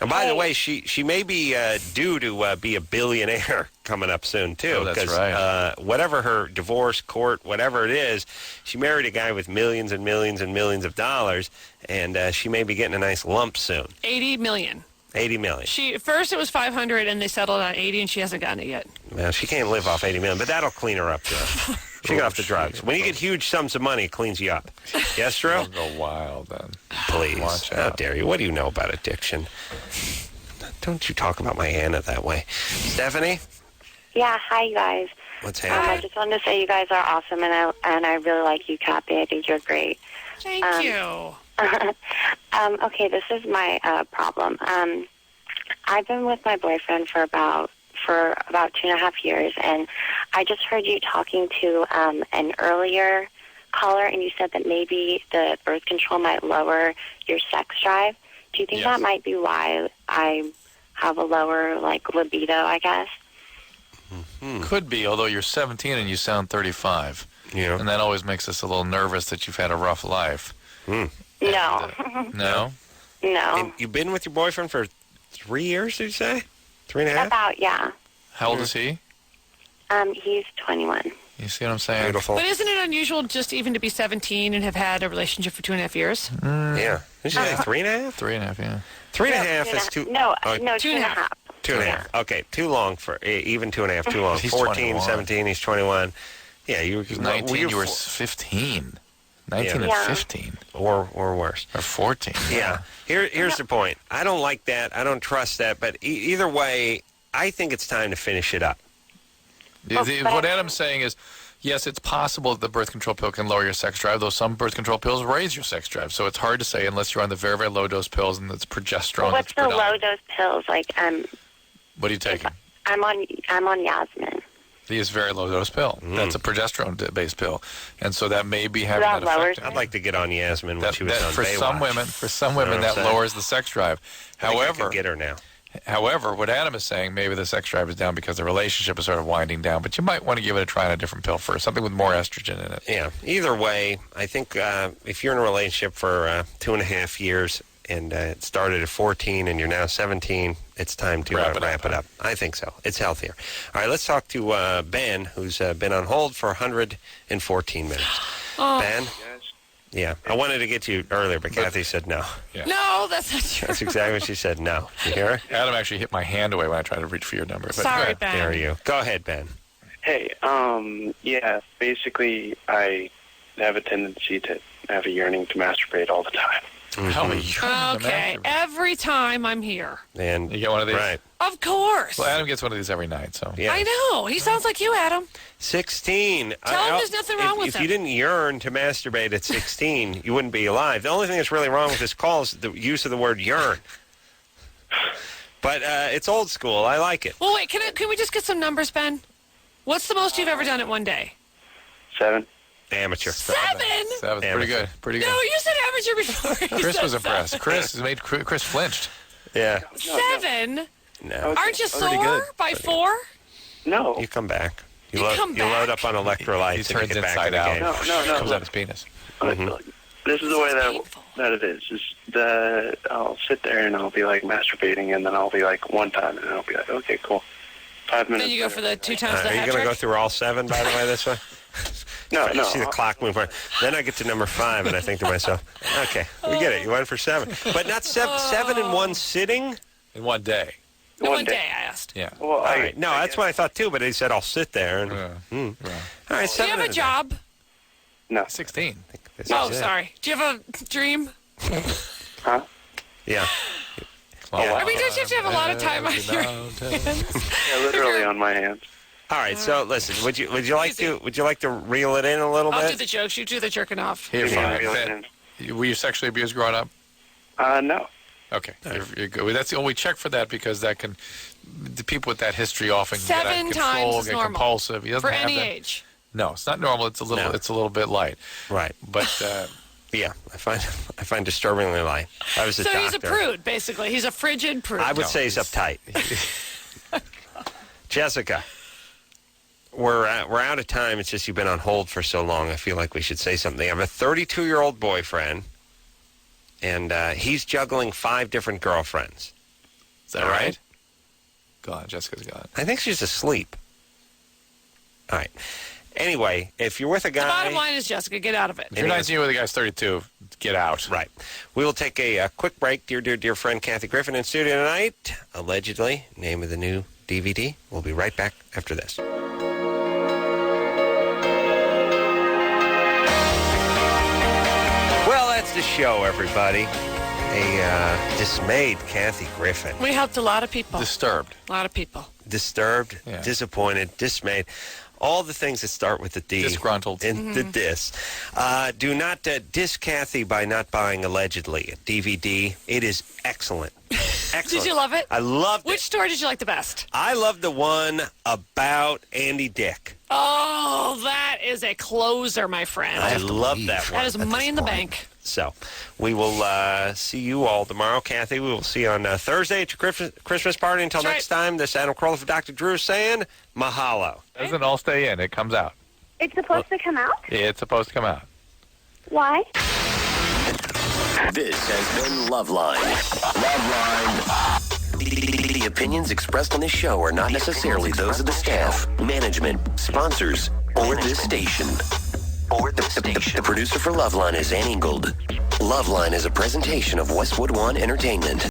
And by the way, she may be due to be a billionaire coming up soon, too. Oh, that's because, right. Whatever her divorce, court, whatever it is, she married a guy with millions and millions and millions of dollars, and she may be getting a nice lump soon. 80 million. 80 million. First it was 500 and they settled on 80 and she hasn't gotten it yet. Well, she can't live off 80 million, but that'll clean her up, Drew. She got off the drugs. When you get huge sums of money, it cleans you up. Yes, Drew? Don't go wild, then. Please. Watch How out. dare you? What do you know about addiction? Don't you talk about my Anna that way. Stephanie? Yeah, hi, you guys. What's I happening? just wanted to say you guys are awesome, and I really like you, Kathy. I think you're great. Thank you. Okay, this is my problem. I've been with my boyfriend for about 2.5 years, and I just heard you talking to an earlier caller, and you said that maybe the birth control might lower your sex drive. Do you think that might be why I have a lower, libido, I guess? Could be, although you're 17 and you sound 35. Yeah. And that always makes us a little nervous that you've had a rough life. No. No? No. And you've been with your boyfriend for 3 years, did you say? 3.5? About, yeah. How old is he? He's 21. You see what I'm saying? Beautiful. But isn't it unusual just even to be 17 and have had a relationship for 2.5 years? Yeah. Did you say 3.5? 3.5, yeah. 3.5 is too... No, Oh, no, 2.5. 2.5. Okay, too long for... Even 2.5, too long. He's 14, 21. 17, he's 21. Yeah, you were... He was 19, you were 15. 19 and Yeah. 15. Or worse. Or 14. Yeah. Here's the point. I don't like that. I don't trust that. But either way, I think it's time to finish it up. What Adam's saying is, yes, it's possible that the birth control pill can lower your sex drive, though some birth control pills raise your sex drive. So it's hard to say unless you're on the very, very low dose pills and it's progesterone. What's the low dose pills? What are you taking? I'm on Yasmin. These very low dose pill. That's a progesterone based pill, and so that may be having That that lowers effect. I'd like to get on Yasmin when she was on for Baywatch. some women, You know what I'm that saying? lowers the sex drive. I think I However, could get her now. However, what Adam is saying, maybe the sex drive is down because the relationship is sort of winding down, but you might want to give it a try on a different pill first, something with more estrogen in it. Yeah. Either way, I think if you're in a relationship for 2.5 years and it started at 14 and you're now 17, it's time to wrap it up. I think so. It's healthier. All right, let's talk to Ben, who's been on hold for 114 minutes. Ben? Yeah, I wanted to get to you earlier, but Kathy said no. Yeah. No, that's not true. That's exactly what she said, no. You hear her? Adam actually hit my hand away when I tried to reach for your number. But Sorry, go ahead. Ben. There you go. Go ahead, Ben. Hey, yeah, basically, I have a tendency to have a yearning to masturbate all the time. How are you? Okay, every time I'm here. And you get one of these? Right. Of course. Well, Adam gets one of these every night, so. Yeah. I know. He sounds like you, Adam. 16. Tell him there's nothing wrong with If him. you didn't yearn to masturbate at 16, you wouldn't be alive. The only thing that's really wrong with this call is the use of the word yearn. But it's old school. I like it. Well, wait, can we just get some numbers, Ben? What's the most you've ever done it one day? 7. Amateur. 7? Seven's pretty good. Pretty good. No, you said amateur before. You Chris said was impressed. 7. Chris flinched. Yeah. 7? No. Aren't you Pretty sore good. by 4? No. You come back. You load up on electrolytes. He turns and you get inside back in the out. game. No. Comes out his penis. This is the way that it is. I'll sit there and I'll be like masturbating, and then I'll be like one time, and I'll be like, okay, cool. 5 minutes. Then you go for the 2 times the Are you hat going to trick? go through all 7, by the way, this way? No. You see the clock move. Then I get to number 5, and I think to myself, okay, we get it. You went for 7. But not 7 in one sitting? In one day. In one day, I asked. Yeah. Well, All right. No, that's what I thought, too, but he said I'll sit there. And, All right, Do you 7 have a in day. job? No. 16. This Oh, is it. sorry. Do you have a dream? Huh? Yeah. I mean, don't you have to have a lot of time on your hands? Yeah, literally on my hands. All right. So listen, would you like to reel it in a little I'll bit? do the jokes. You do the jerking off. Here, Yeah, fine. Were you sexually abused growing up? No. Okay, you're good. That's we check for that because that can the people with that history often get out 7 of control, times is get normal. compulsive. He doesn't For have any that. age. No, it's not normal. It's a little bit light. Right. But Yeah, I find disturbingly light. I was a So doctor. he's a prude, basically. He's a frigid prude. I would say he's uptight. Jessica, we're out of time. It's just you've been on hold for so long. I feel like we should say something. I have a 32-year-old boyfriend, and he's juggling 5 different girlfriends. is that right? Gone. Jessica's gone. I think she's asleep. All right. Anyway, if you're with a guy... The bottom line is, Jessica, get out of it. If you're 19 with a guy's 32, get out. Right. We will take a quick break. Dear friend Kathy Griffin in studio tonight. Allegedly, name of the new DVD. We'll be right back after this. Well, that's the show, everybody. A dismayed Kathy Griffin. We helped a lot of people. Disturbed. A lot of people. Disturbed, Yeah. disappointed, dismayed. All the things that start with the D. Disgruntled. And the dis. Do not diss Kathy by not buying Allegedly a DVD. It is excellent. Excellent. Did you love it? I loved Which it. story did you like the best? I love the one about Andy Dick. Oh, that is a closer, my friend. I love that one. That is money in the bank. So we will see you all tomorrow. Kathy, we will see you on Thursday at your Christmas party. Until That's next time, this is Adam Carolla for Dr. Drew saying mahalo. Doesn't all stay in. It comes out. It's supposed to come out? It's supposed to come out. Why? This has been Loveline. Loveline. The opinions expressed on this show are not necessarily those of the staff, management, sponsors, or this station. The producer for Loveline is Ann Ingold. Loveline is a presentation of Westwood One Entertainment.